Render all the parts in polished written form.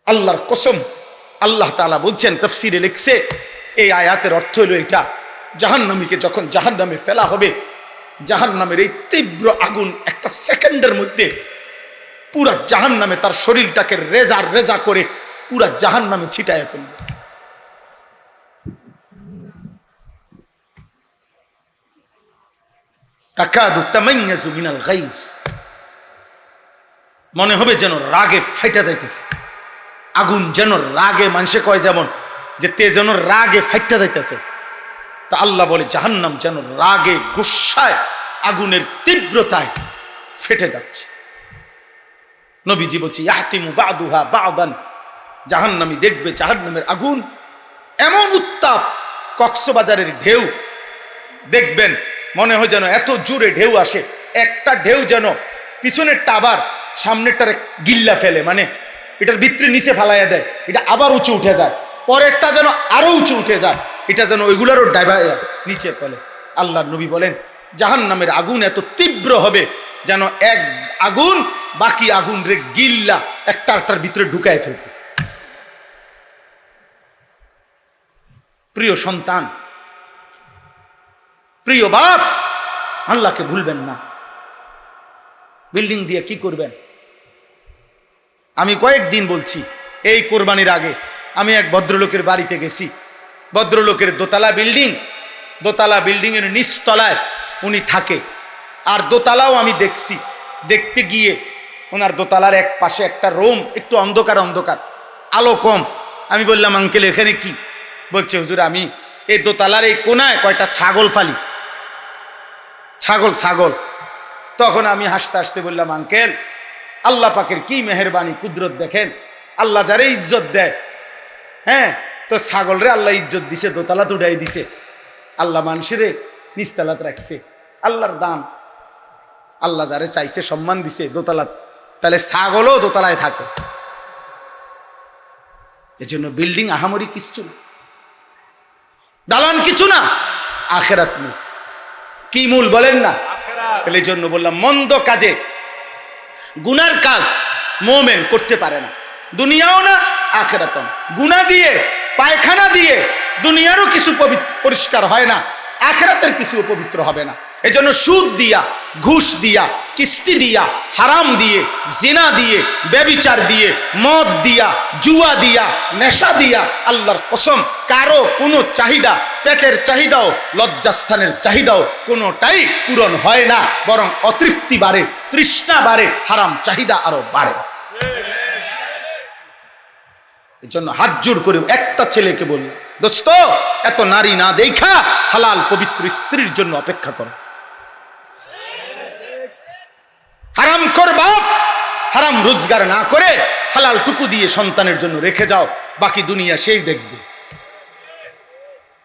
আল্লাহর কসম, আল্লাহ তাআলা বলছেন, তাফসীরে লিখছে এই আয়াতের অর্থ হলো এটা, জাহান্নামীকে যখন জাহান্নামে ফেলা হবে, জাহান্নামের এই তীব্র আগুন একটা সেকেন্ডের মধ্যে পুরা জাহান্নামে তার শরীরটাকে রেজা রেজা করে পুরা জাহান্নামে ছিটায় ফেলবে। তাকাদু তামাইয়াজু মিনাল গাইজ, মনে হবে যেন রাগে ফাইটা যাইতেছে। আগুন যেন রাগে, মানুষে কয় যেমন যে তে যেন রাগে ফাইটা যাইতেছে, তা আল্লাহ বলে জাহান্নাম যেন রাগে গুসায় আগুনের তীব্রতায় ফেটে যাচ্ছে। নবীজি বলছে ইয়াহতিমু বাদুহা বাদান, জাহান্নামী দেখবে জাহান্নামের আগুন এমন উত্তাপ, কক্সবাজারের ঢেউ দেখবেন মনে হয় যেন এত জোরে ঢেউ আসে, একটা ঢেউ যেন পিছনের টাবার সামনেরটার গিল্লা ফেলে, মানে এটার ভিতরে নিচে ফালাইয়া দেয়, এটা আবার উঁচু উঠে যায়, পরেরটা যেন আরো উঁচু উঠে যায়, এটা যেন ওইগুলারও ডাইভাইয়া নিচে ফেলে। আল্লাহ নবী বলেন জাহান্নামের আগুন এত তীব্র হবে যেন এক আগুন বাকি আগুন রে গিল্লা একটার ভিতরে ঢুকায় ফেলতেছে। প্রিয় সন্তান, প্রিয় বাপ, আল্লাহকে ভুলবেন না। বিল্ডিং দিয়ে কি করবেন? আমি কয়েকদিন বলছি, এই কোরবানির আগে আমি এক ভদ্রলোকের বাড়িতে গেছি। ভদ্রলোকের দোতলা বিল্ডিং এর নিচতলায় উনি থাকে, আর দোতলাও আমি দেখছি। দেখতে গিয়ে ওনার দোতলার এক পাশে একটা রুম একটু অন্ধকার অন্ধকার, আলো কম। আমি বললাম আঙ্কেল এখানে কি? বলছে হুজুর আমি এই দোতলার এই কোনায় কয়টা ছাগল ফালি, ছাগল। তখন আমি হাসতে হাসতে বললাম আঙ্কেল আল্লাহ পাকের কি মেহেরবানি কুদরত দেখেন, আল্লাহ যারে ইজ্জত দেয়, হ্যাঁ তো ছাগল রে আল্লাহ ইজ্জত দিছে, দোতলাত উঠাই দিছে, আল্লাহ মানুষেরে নিচতলাত রাখছে। আল্লাহর দান, আল্লাহ যারে চাইছে সম্মান দিছে দোতলাত, তাহলে ছাগলও দোতলায় থাকে। এজন্য বিল্ডিং আহামরি কিচ্ছু না, দালান কিছু না, আখেরাত মূল। কি মূল বলেন না? এই জন্য বললাম মন্দ কাজে, গুনার কাজ মোমেন করতে পারে না, দুনিয়াও না আখেরাতও না। গুনাহ দিয়ে, পায়খানা দিয়ে দুনিয়ারও কিছু পরিষ্কার হয় না, আখেরাতের কিছু পবিত্র হবে না। এজন্য সুদ দিয়া, ঘুষ দিয়া, কিস্তি দিয়া, হারাম দিয়ে, জিনা দিয়ে, ব্যভিচার দিয়ে, মদ দিয়া, জুয়া দিয়া, নেশা দিয়া, আল্লাহর কসম কারো কোনো চাহিদা, পেটের চাহিদাও, লজ্জাস্থানের চাহিদাও কোনোটাই পূরণ হয় না, বরং অতৃপ্তি বাড়ে, তৃষ্ণা বাড়ে, হারাম চাহিদা আরো বাড়ে। এজন্য হাত জোর করে একটা ছেলেকে বলল, দোস্ত এত নারী না দেখা হালাল পবিত্র স্ত্রীর জন্য অপেক্ষা করো। হারাম কর বাপ, হারাম রোজগার না করে হালাল টুকু দিয়ে সন্তানের জন্য রেখে যাও, বাকি দুনিয়া সেই দেখবে।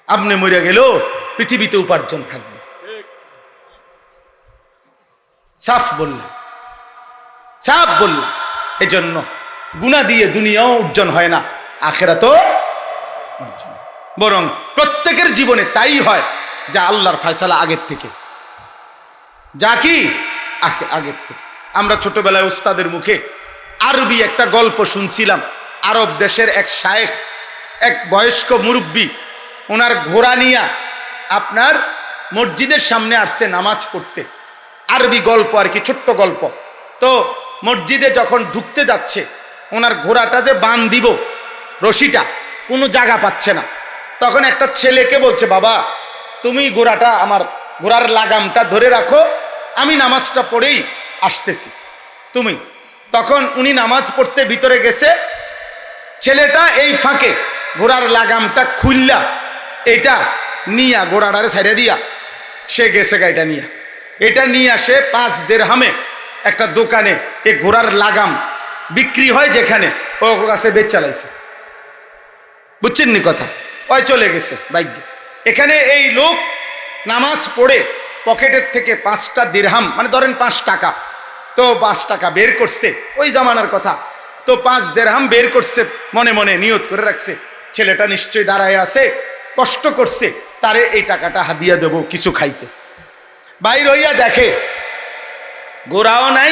আপনি মরে গেলেও পৃথিবীতে উপার্জন থাকবে। সাফ বললাম। এজন্য গুনাহ দিয়ে দুনিয়াও অর্জন হয় না, আখিরাতও অর্জন, বরং প্রত্যেকের জীবনে তাই হয় যা আল্লাহর ফয়সালা আগের থেকে, যা কি আগের থেকে। আমরা ছোটবেলায় উস্তাদের মুখে আরবি একটা গল্প শুনছিলাম। আরব দেশের এক শায়েখ, এক বয়স্ক মুরব্বী, ওনার ঘোড়া নিয়া আপনার মসজিদের সামনে আসছে নামাজ পড়তে। আরবি গল্প আর কি, ছোট্ট গল্প। তো মসজিদে যখন ঢুকতে যাচ্ছে, ওনার ঘোড়াটা যে বান দিব রশিটা কোনো জায়গা পাচ্ছে না। তখন একটা ছেলেকে বলছে, বাবা তুমি ঘোড়াটা, আমার ঘোড়ার লাগামটা ধরে রাখো, আমি নামাজটা পড়েই আসতেছি তুমি। তখন উনি নামাজ পড়তে ভিতরে গেছে, ছেলেটা এই ফাঁকে ঘোড়ার লাগামটা খুললা এটা নিয়া ঘোড়াটারে ছেড়ে দিয়া সে গেছে গাড়িটা নিয়ে। এটা নিয়ে আসে 5 দিরহামে একটা দোকানে, এই ঘোড়ার লাগাম বিক্রি হয় যেখানে, ও কাছে বেচ চালাইছে। বুঝছেন নি কথা? ওই চলে গেছে বাইক। এখানে এই লোক নামাজ পড়ে পকেটের থেকে 5টা দিরহাম, মানে ধরেন 5 টাকা, তো 5 টাকা বের করছে, ওই জামানার কথা। তো 5 দিরহাম বের করছে, মনে মনে নিয়ত করে রাখছে ছেলেটা নিশ্চয়ই দাঁড়ায় আছে, কষ্ট করছে, তারে এই টাকাটা হাদিয়া দেব কিছু খাইতে। বাইর হইয়া দেখে গোড়াও নাই,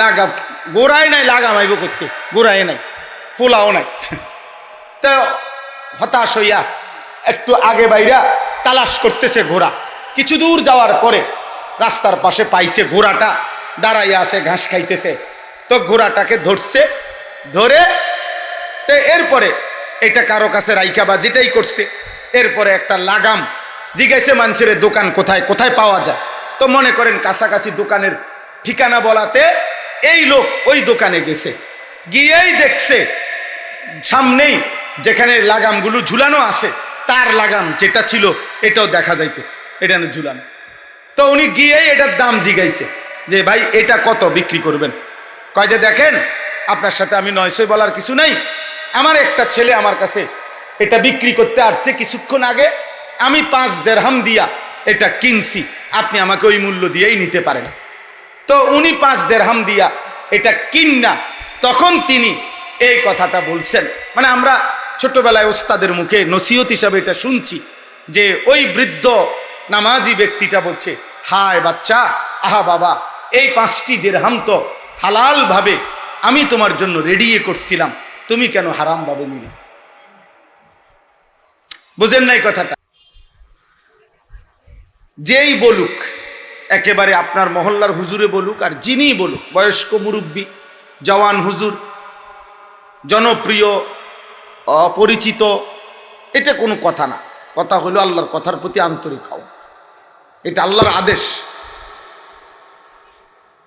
লাগাম, গোড়ায় নাই, লাগাম আইব করতে, গোড়ায় নাই। ফুলাও নাই। তো হতাশ হইয়া একটু আগে বাইরা তালাশ করতেছে ঘোড়া। কিছু দূর যাওয়ার পরে রাস্তার পাশে পাইছে ঘোড়াটা দাঁড়াইয়া আছে, ঘাস খাইতেছে। তো ঘোড়াটাকে ধরছে, ধরে তো এরপরে এটা কারো কাছে রাইখা বা যেটাই করছে, এরপরে একটা লাগাম জিজ্ঞাসে মানুষের দোকান কোথায় কোথায় পাওয়া যায়। তো মনে করেন কাছাকাছি দোকানের ঠিকানা বলাতে এই লোক ওই দোকানে গেছে, গিয়েই দেখছে সামনেই যেখানে লাগামগুলো ঝুলানো আছে তার লাগাম যেটা ছিল এটাও দেখা যাইতেছে, এটা ঝুলানো। তো উনি গিয়েই এটার দাম জিগাইছে যে ভাই এটা কত বিক্রি করবেন? কয় যে দেখেন আপনার সাথে আমি 900 বলার কিছু নাই, আমার একটা ছেলে আমার কাছে এটা বিক্রি করতে আসছে কিছুক্ষণ আগে, আমি 5 দিরহাম দিয়া এটা কিনছি, আপনি আমাকে ওই মূল্য দিয়েই নিতে পারেন। তো উনি 5 দিরহাম দিয়া এটা কিন্না তখন তিনি এই কথাটা বলছেন। মানে আমরা ছোটবেলায় ওস্তাদের মুখে নসিহত হিসাবে এটা শুনছি যে ওই বৃদ্ধ নামাজি ব্যক্তিটা বলছে, হায় বাচ্চা, আহা বাবা, এই 5টি দিরহাম তো হালাল ভাবে আমি তোমার জন্য রেডি করছিলাম, তুমি কেন হারাম ভাবে নিলে? বুঝেন নাই কথাটা? যেই বলুক, একেবারে আপনার মহল্লার হুজুরে বলুক আর যিনি বলুক, বয়স্ক মুরব্বী, জওয়ান হুজুর, জনপ্রিয় অপরিচিত, এটা কোনো কথা না। কথা হলো আল্লাহর কথার প্রতি আন্তরিক হওয়া। এটা আল্লাহর আদেশ,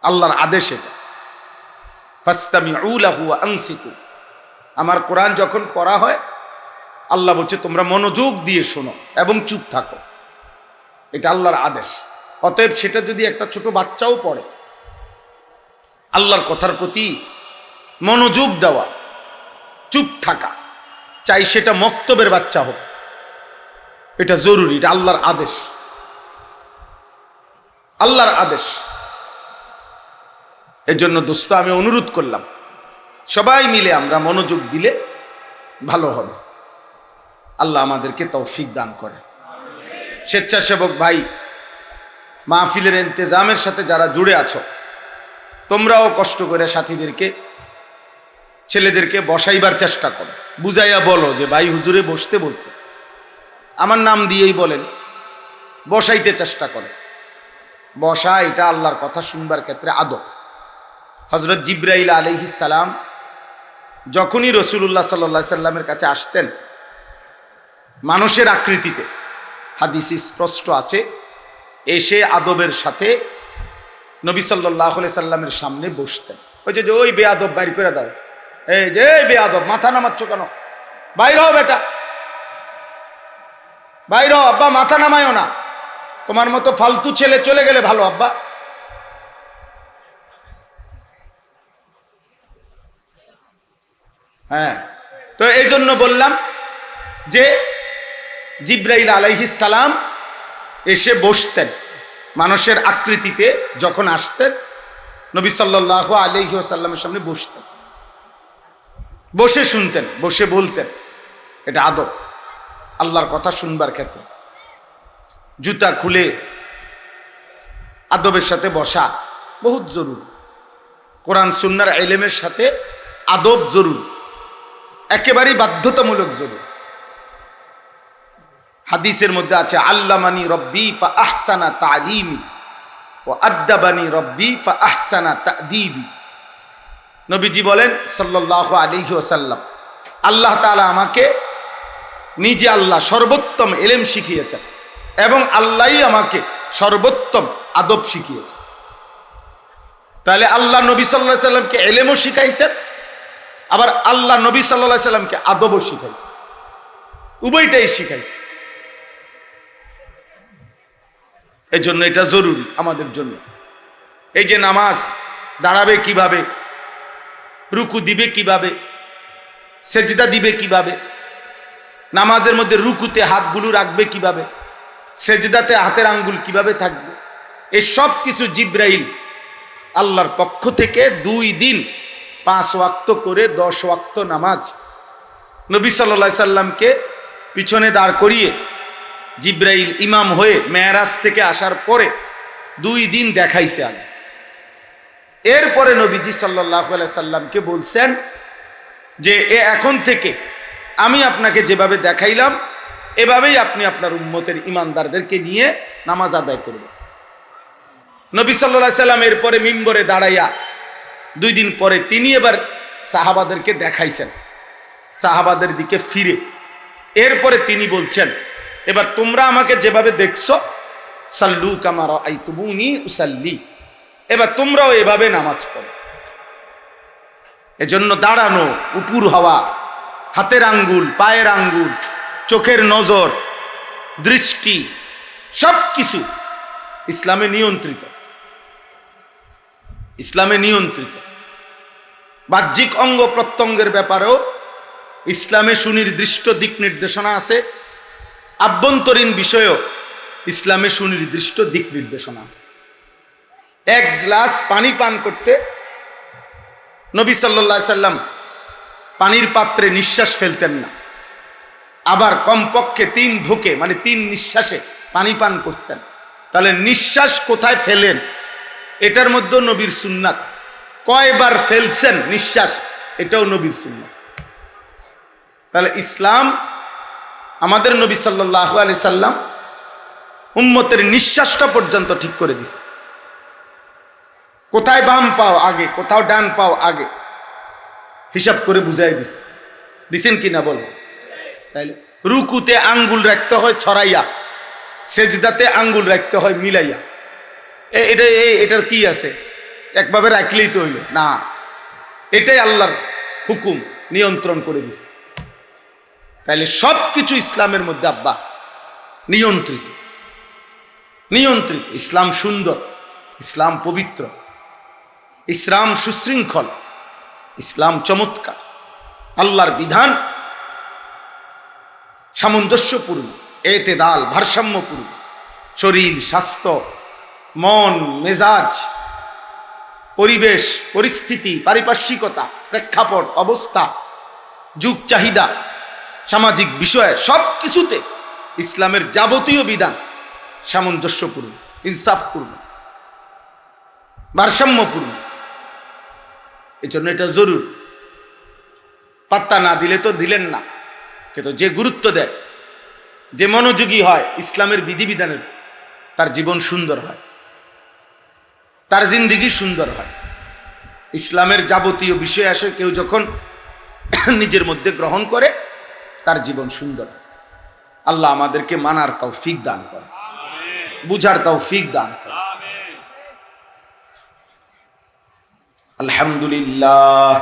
আল্লাহর আদেশ এটা। ফাসতামিউ লাহু ওয়া আনসিতু। আমার কোরআন যখন পড়া হয় আল্লাহ বলছে তোমরা মনোযোগ দিয়ে শোনো এবং চুপ থাকো, এটা আল্লাহর আদেশ। অতএব সেটা যদি একটা ছোট বাচ্চাও পড়ে, আল্লাহর কথার প্রতি মনোযোগ দেওয়া, চুপ থাকা, চাই সেটা মক্তবের বাচ্চা হোক, এটা জরুরি, এটা আল্লাহর আদেশ, আল্লাহর আদেশ। এর জন্য দোস্ত আমি অনুরোধ করলাম সবাই মিলে আমরা মনোযোগ দিলে ভালো হবে। আল্লাহ আমাদেরকে তৌফিক দান করে। স্বেচ্ছাসেবক ভাই, মাহফিলের ইন্তেজামের সাথে যারা জুড়ে আছো, তোমরাও কষ্ট করে সাথীদেরকে, ছেলেদেরকে বসাইবার চেষ্টা করো, বুঝাইয়া বলো যে ভাই হুজুরে বসতে বলছে, আমার নাম দিয়েই বলেন, বসাইতে চেষ্টা করে। বসা এটা আল্লাহর কথা শুনবার ক্ষেত্রে আদব। হযরত জিবরাইল আলাইহিস সালাম যখনই রাসূলুল্লাহ সাল্লাল্লাহু আলাইহি সাল্লামের কাছে আসতেন মানুষের আকৃতিতে, হাদিসে স্পষ্ট আছে, এসে আদবের সাথে নবী সাল্লাল্লাহু আলাইহি সাল্লামের সামনে বসতেন। ওই যে ওই বেয়াদব বাইর করে দাও, এই যে বেয়াদব, মাথা নামাচ্ছ কেন? বাইর হও বেটা, বাইর হও। আব্বা মাথা নামায়ও না, তোমার মতো ফালতু ছেলে চলে গেলে ভালো আব্বা। হ্যাঁ, তো এই জন্য বললাম যে জিবরাইল আলাইহিস সালাম এসে বসতেন মানুষের আকৃতিতে, যখন আসতেন নবী সাল্লাল্লাহু আলাইহি ওয়াসাল্লামের সামনে বসতেন, বসে শুনতেন, বসে বলতেন। এটা আদব আল্লাহর কথা শুনবার ক্ষেত্রে। জুতা খুলে আদবের সাথে বসা বহুত জরুরি। কোরআন সুন্নাহর ইলমের সাথে আদব জরুরি, একেবারেই বাধ্যতামূলক জরুরি। হাদিসের মধ্যে আছে, আল্লামানি রব্বি ফা আহসানা তালিমি ও আদ্দাবানি রব্বি ফা আহসানা তাদিবি। নবীজি বলেন সাল্লাল্লাহু আলাইহি ওয়াসাল্লাম, আল্লাহ তাআলা আমাকে, নিজে আল্লাহ সর্বোত্তম ইলম শিখিয়েছেন এবং আল্লাহই আমাকে সর্বোত্তম আদব শিখিয়েছেন। তাহলে আল্লাহ নবী সাল্লাল্লাহু আলাইহি সাল্লামকে ইলমও শিখাইছেন, আবার আল্লাহ নবী সাল্লাল্লাহু আলাইহি সাল্লামকে আদবও শিখাইছেন, উভয়টাই শিখাইছেন। এই জন্য এটা জরুরি আমাদের জন্য। এই যে নামাজ, দাঁড়াবে কিভাবে, রুকু দিবে কিভাবে, সেজদা দিবে কিভাবে, নামাজের মধ্যে রুকুতে হাতগুলো রাখবে কিভাবে, সেজদাতে হাতের আঙ্গুল কিভাবে থাকবে, এই সব কিছু জিবরাইল আল্লাহর পক্ষ থেকে 2 দিন 5 ওয়াক্ত করে 10 ওয়াক্ত নামাজ নবী সাল্লাল্লাহু আলাইহি সাল্লামকে পিছনে দাঁড় করিয়ে জিবরাইল ইমাম হয়ে মেরাজ থেকে আসার পরে 2 দিন দেখাইছে আগে। এরপরে নবীজি সাল্লাল্লাহু আলাইহি সাল্লামকে বলছেন যে এখন থেকে আমি আপনাকে যেভাবে দেখাইলাম এভাবেই আপনি আপনার উম্মতের ইমানদারদেরকে নিয়ে নামাজ আদায় করবেন। নবী সাল্লাল্লাহু আলাইহি সাল্লাম এরপরে মিম্বরে দাঁড়াইয়া 2 দিন পরে তিনি এবার সাহাবাদেরকে দেখাইছেন, সাহাবাদের দিকে ফিরে। এরপরে তিনি বলছেন, এবার তোমরা আমাকে যেভাবে দেখছো, সাল্লু কামা রাআইতুমুনি উসাল্লি, এবার তোমরাও এভাবে নামাজ পড়ো। এজন্য দাঁড়ানো, উপুর হওয়া, হাতের আঙ্গুল, পায়ের আঙ্গুল, চোখের নজর, দৃষ্টি, সব কিছু ইসলামে নিয়ন্ত্রিত। ইসলামে নিয়ন্ত্রিত। বাহ্যিক অঙ্গ প্রত্যঙ্গের ব্যাপারেও ইসলামে সুনির্দিষ্ট দিক নির্দেশনা আছে। আভ্যন্তরীণ বিষয়েও ইসলামে সুনির্দিষ্ট দিক নির্দেশনা আছে। 1 গ্লাস পানি পান করতে নবী সাল্লাল্লাহু আলাইহি সাল্লাম পানির পাত্রে নিঃশ্বাস ফেলতেন না, আবার কমপক্ষে 3 ঢোকে মানে 3 নিঃশ্বাসে পানি পান করতেন। তাহলে নিঃশ্বাস কোথায় ফেলেন এটার মধ্যে নবীর সুন্নাত, কয়বার ফেলছেন নিঃশ্বাস এটাও নবীর সুন্নাত। তাহলে ইসলাম, আমাদের নবী সাল্লাল্লাহু আলাইহি সাল্লাম উম্মতের নিঃশ্বাসটা পর্যন্ত ঠিক করে দিয়েছে। কোথায় বাম পাও আগে, কোথাও ডান পাও আগে, হিসাব করে বুঝাই দিছেন কিনা বল। তাইলে রুকুতে আঙ্গুল রাখতে হয় ছড়াইয়া, সেজদাতে আঙ্গুল রাখতে হয় মিলাইয়া। এটার কি আছে, একভাবে রাখলেই তো হইল না, এটাই আল্লাহর হুকুম, নিয়ন্ত্রণ করে দিছে। তাইলে সব কিছু ইসলামের মধ্যে আব্বা নিয়ন্ত্রিত। নিয়ন্ত্রিত। ইসলাম সুন্দর, ইসলাম পবিত্র, ইসলাম সুশৃঙ্খল, ইসলাম চমৎকার। আল্লাহর বিধান সামঞ্জস্যপূর্ণ, এতেদাল, ভারসাম্যপূর্ণ। শরীর, স্বাস্থ্য, মন, মেজাজ, পরিবেশ, পরিস্থিতি, পারিপার্শ্বিকতা, প্রেক্ষাপট, অবস্থা, যুগ চাহিদা, সামাজিক বিষয়, সব কিছুতে ইসলামের যাবতীয় বিধান সামঞ্জস্যপূর্ণ, ইনসাফপূর্ণ, ভারসাম্যপূর্ণ। এই জন্য এটা জরুর। পাত্তা না দিলে তো দিলেন না, কিন্তু যে গুরুত্ব দেয়, যে মনোযোগী হয় ইসলামের বিধিবিধানের, তার জীবন সুন্দর হয়, তার জিন্দেগি সুন্দর হয়। ইসলামের যাবতীয় বিষয় আসে কেউ যখন নিজের মধ্যে গ্রহণ করে, তার জীবন সুন্দর। আল্লাহ আমাদেরকে মানার তৌফিক দান করে, বুঝার তৌফিক দান করে। আলহামদুলিল্লাহ,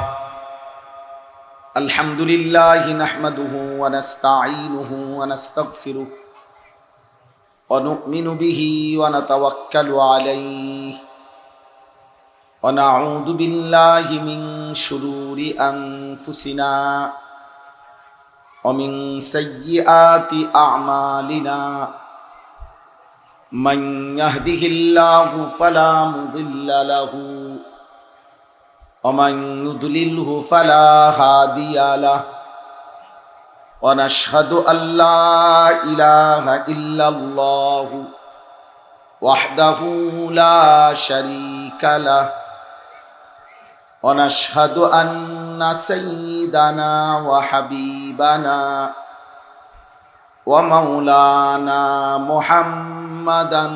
আলহামদুলিল্লাহ নাহমাদুহু ওয়া নাস্তাঈনুহু ওয়া নাস্তাগফিরুহু ওয়া নু'মিনু বিহি ওয়া নাতাওয়াক্কালু আলাইহি ওয়া নাউযু বিল্লাহি মিন শুরুরি আনফুসিনা ওয়া মিন সাইয়্যিআতি আ'মালিনা। মান ইয়াহদিহিল্লাহু ফালা মুদিল্লা লাহু ওয়া মান ইউদ্লিলহু ফালা হাদিয়া লাহু। ওয়া নাশহাদু আল্লা ইলাহা ইল্লাল্লাহু ওয়াহদাহু লা শারীকা লাহু। ওয়া নাশহাদু আন্না সাইয়্যিদানা ওয়া হাবিবানা ওয়া মাওলানা মুহাম্মাদান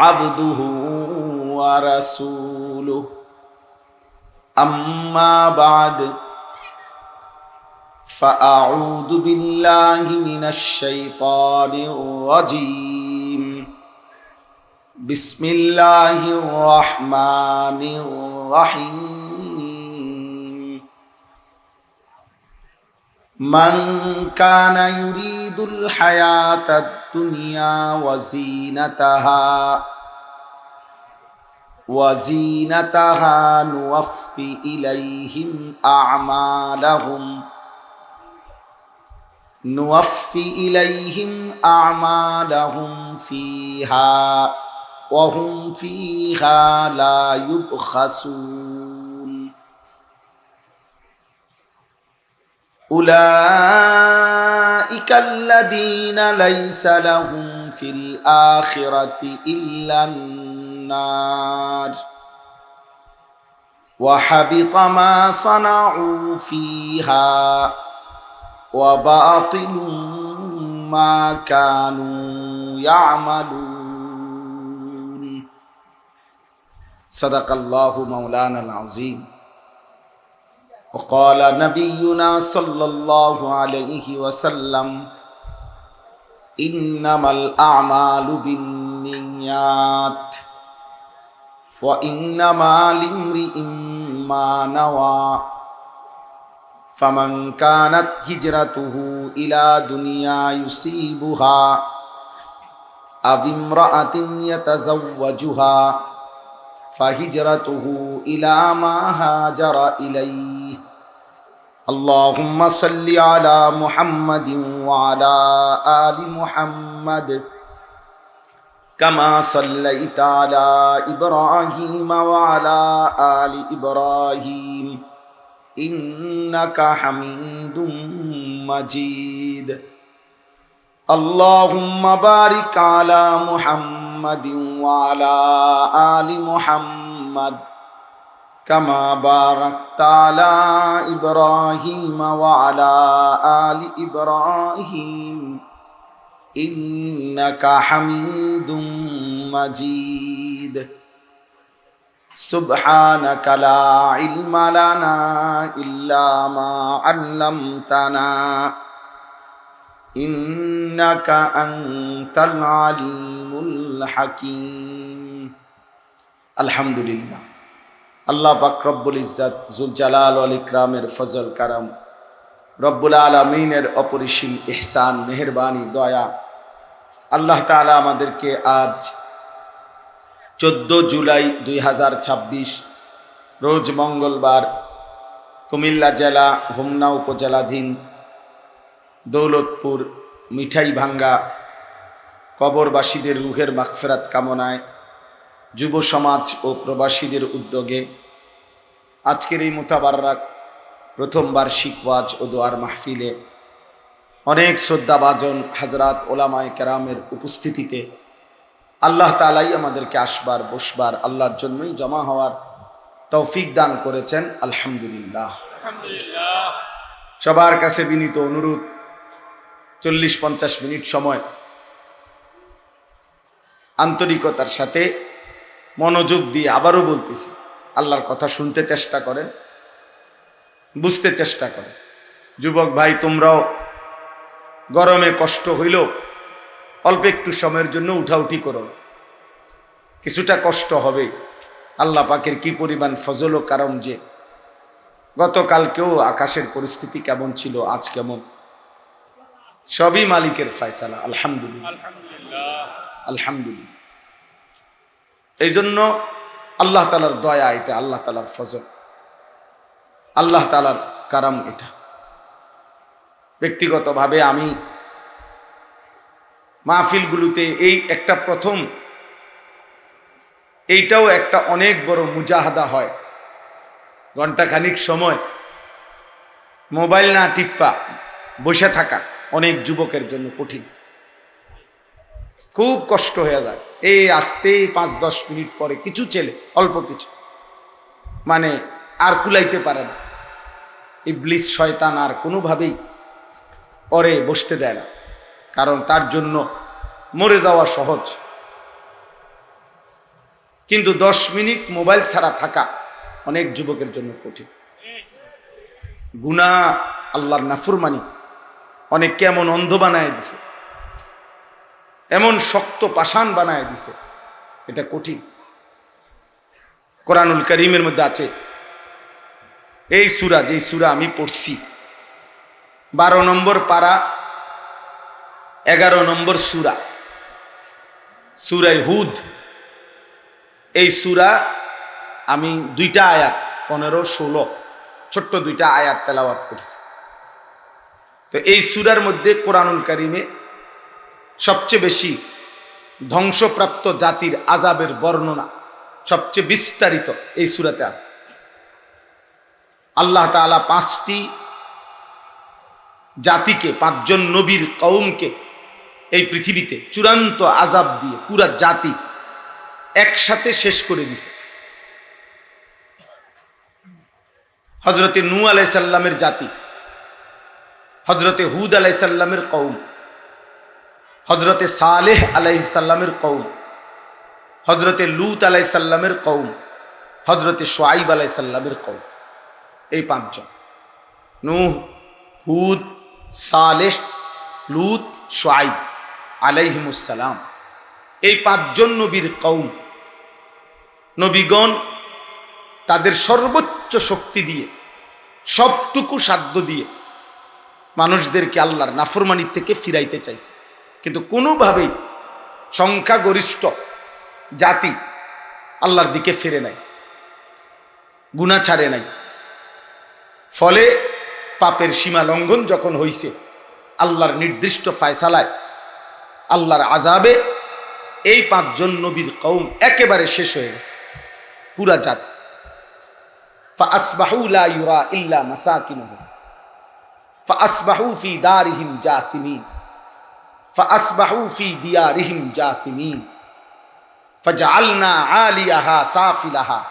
আবদুহু ওয়া রাসূলুহু। আম্মা বা'দ, ফাআউযু বিল্লাহি মিনাশ শাইতানির রাজীম। বিসমিল্লাহির রাহমানির রাহিম। মান কানা ইউরিদুল হায়াতাদ দুনিয়া ওয়া জিনাতাহা নুওয়াফি ইলাইহিম আ'মালাহুম ফিহা ওয়া হুম ফিহা লা ইউবখাসুন। উলাইকা আল্লাযীনা লাইসা লাহুম ফিল আখিরাতি ইল্লান নার وحبط ما صنعوا فيها وباطل ما كانوا يعملون صدق الله مولانا العظيم وقال نبينا صلى الله عليه وسلم إنما الأعمال بالنيات وإنما لامرئ ما نوى فمن كانت هجرته إلى دنيا يصيبها أو امرأة يتزوجها فهجرته إلى ما هاجر إليه اللهم صل على محمد وعلى آل محمد كما صليت على إبراهيم وعلى آل إبراهيم إنك حميد مجيد اللهم بارك على محمد وعلى آل محمد كما باركت على إبراهيم وعلى آل إبراهيم إنك حميد مجيد سبحانك لا علم لنا إلا ما علمتنا إنك أنت العليم الحكيم الحمد لله আল্লাহ পাক রব্বুল ইজ্জত জুল জালাল ওয়াল ইকরামের ফজল কারাম রব্বুল আলামিনের অপরিসীম ইহসান মেহেরবানি দয়া আল্লাহ তাআলা আমাদেরকে আজ 14 জুলাই 2026 রোজ মঙ্গলবার কুমিল্লা জেলা হোমনা উপজেলাধীন দৌলতপুর মিঠাই ভাঙ্গা কবরবাসীদের রুহের মাগফিরাত কামনায় যুব সমাজ ও প্রবাসীদের উদ্যোগে আজকের এই মুতাবাররাক প্রথম বার্ষিক ওয়াজ ও দোয়ার মাহফিলে অনেক শ্রদ্ধাভাজন হযরত ওলামায়ে কেরামের উপস্থিতিতে আল্লাহ তাআলাই আমাদেরকে আসবার বসবার আল্লাহর জন্যই জমা হওয়ার তৌফিক দান করেছেন আলহামদুলিল্লাহ। সবার কাছে বিনীত অনুরোধ 40-50 মিনিট সময় আন্তরিকতার সাথে মনোযোগ দিয়ে আবারও বলতেছি আল্লাহর কথা শুনতে চেষ্টা করেন, বুঝতে চেষ্টা করেন। যুবক ভাই, তোমরাও গরমে কষ্ট হইল অল্প একটু সময়ের জন্য উঠাউঠি করো, কিছুটা কষ্ট হবে। আল্লাহ পাকের কি পরিমাণ ফজল ও কারম যে গতকালকেও আকাশের পরিস্থিতি কেমন ছিল, আজ কেমন, সবই মালিকের ফয়সালা। আলহামদুলিল্লাহ আলহামদুলিল্লাহ। এই জন্য আল্লাহ তাআলার দয়া এটা, আল্লাহ তাআলার ফজল, আল্লাহ তাআলার কারাম এটা। ব্যক্তিগতভাবে আমি মাহফিলগুলোতে এই একটা প্রথম, এইটাও একটা অনেক বড় মুজাহাদা হয়। ঘন্টাখানিক সময় মোবাইল না টিপ্পা বসে থাকা অনেক যুবকের জন্য কঠিন, খুব কষ্ট হয়ে যায়। এই আসতেই 5-10 মিনিট পরে কিছু ছেলে অল্প কিছু মানে আর কুলাইতে পারে না, ইবলিস শয়তান আর কোনোভাবেই পরে বসতে দেয় না, কারণ তার জন্য মরে যাওয়া সহজ। কিন্তু 10 মিনিট মোবাইল ছাড়া থাকা অনেক যুবকের জন্য কঠিন। গুনাহ, আল্লাহর নাফরমানি অনেককে এমন অন্ধ বানায় দিছে, এমন শক্ত পাষাণ বানায় দিছে, এটা কঠিন। কোরআনুল কারীমের মধ্যে আছে এই সূরা, যে সূরা আমি পড়ছি 12 নম্বর পারা 11 নম্বর সূরা, সূরা হুদ। এই সূরা আমি 2টা আয়াত 15-16 ছোট্ট 2টা আয়াত তেলাওয়াত করছি। তো এই সূরার মধ্যে কোরআনুল কারীমে সবচেয়ে বেশি ধ্বংসপ্রাপ্ত জাতির আযাবের বর্ণনা সবচেয়ে বিস্তারিত এই সূরাতে আছে। আল্লাহ তাআলা 5টি জাতিকে, 5 জন নবীর কওমকে এই পৃথিবীতে চূড়ান্ত আযাব দিয়ে পুরা জাতি একসাথে শেষ করে দিছে। হজরতে নূহ আলাইহিস সালামের জাতি, হজরতে হুদ আলাইহিস সালামের কওম, হজরতে সালেহ আলাইহিস সালামের কওম, হজরতে লূত আলাইহিস সালামের কওম, হজরতে শুআইব আলাইহিস সালামের কওম। এই পাঁচজন, নূহ, হুদ, সালেহ, লূত, শুআইব আলাইহিমুস সালাম। এই পাঁচজন নবীর কওম। নবীগণ তাদের সর্বোচ্চ শক্তি দিয়ে, সবটুকু সাধ্য দিয়ে মানুষদেরকে আল্লাহর নাফরমানি থেকে ফিরাইতে চাইছে, কিন্তু কোনোভাবেই সংখ্যাগরিষ্ঠ জাতি আল্লাহর দিকে ফিরে নাই, গুনাহ ছাড়ে নাই। ফলে পাপের সীমা লঙ্ঘন যখন হইছে, আল্লাহর নির্দিষ্ট ফায়সালায়, আল্লাহর আযাবে এই পাঁচজন নবীর কওম একেবারে শেষ হয়ে গেছে, পুরা জাতি। فأصبحوا لا يرى إلا مساكنهم فأصبحوا في دارهم جاثمين فأصبحوا في ديارهم جاثمين فجعلنا عاليها سافلها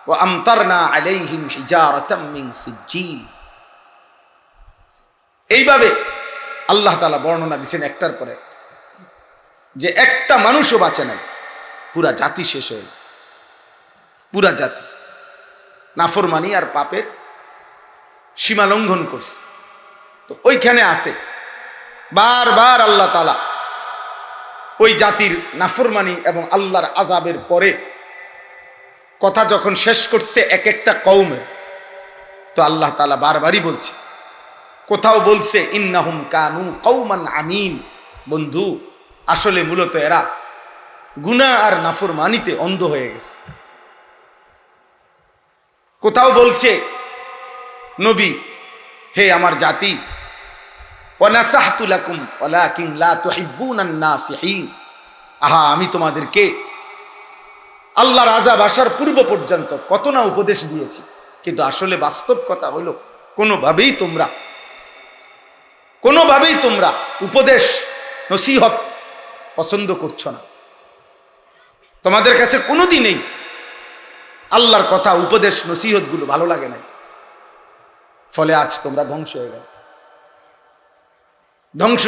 وأمطرنا عليهم حجارة من سجيل। এইভাবে আল্লাহ তাআলা বর্ণনা দিয়েছেন একটার পরে, যে একটা মানুষও বাঁচে নাই, পুরা জাতি শেষ হয়ে গেছে, পুরা জাতি নাফরমানি আর পাপের সীমা লঙ্ঘন করছে। তো ওইখানে আছে বারবার আল্লাহ তাআলা ওই জাতির নাফরমানি এবং আল্লাহর আযাবের পরে কথা যখন শেষ করছে এক একটা কওমে, তো আল্লাহ তাআলা বারবারই বলছে, কোথাও বলছে ইন্নাহুম কানু কওমান আমিন। বন্ধু, আসলে মূলত এরা গুনাহ আর নাফরমানিতে অন্ধ হয়ে গেছে। কোথাও বলছে নবী, হে আমার জাতি, ওয়া নাসাহতু লাকুম ওয়ালাকিন লা তুহিব্বুনান নাসিহিন। আহা, আমি তোমাদেরকে আল্লাহর আযাব আসার পূর্ব পর্যন্ত কত না উপদেশ দিয়েছি, কিন্তু আসলে বাস্তব কথা হলো কোনোভাবেই তোমরা উপদেশ নসিহত পছন্দ করছো না। তোমাদের কাছে কোনোদিনই আল্লাহর কথা, উপদেশ, নসিহত গুলো ভালো লাগে না। ফলে আজ তোমরা ধ্বংস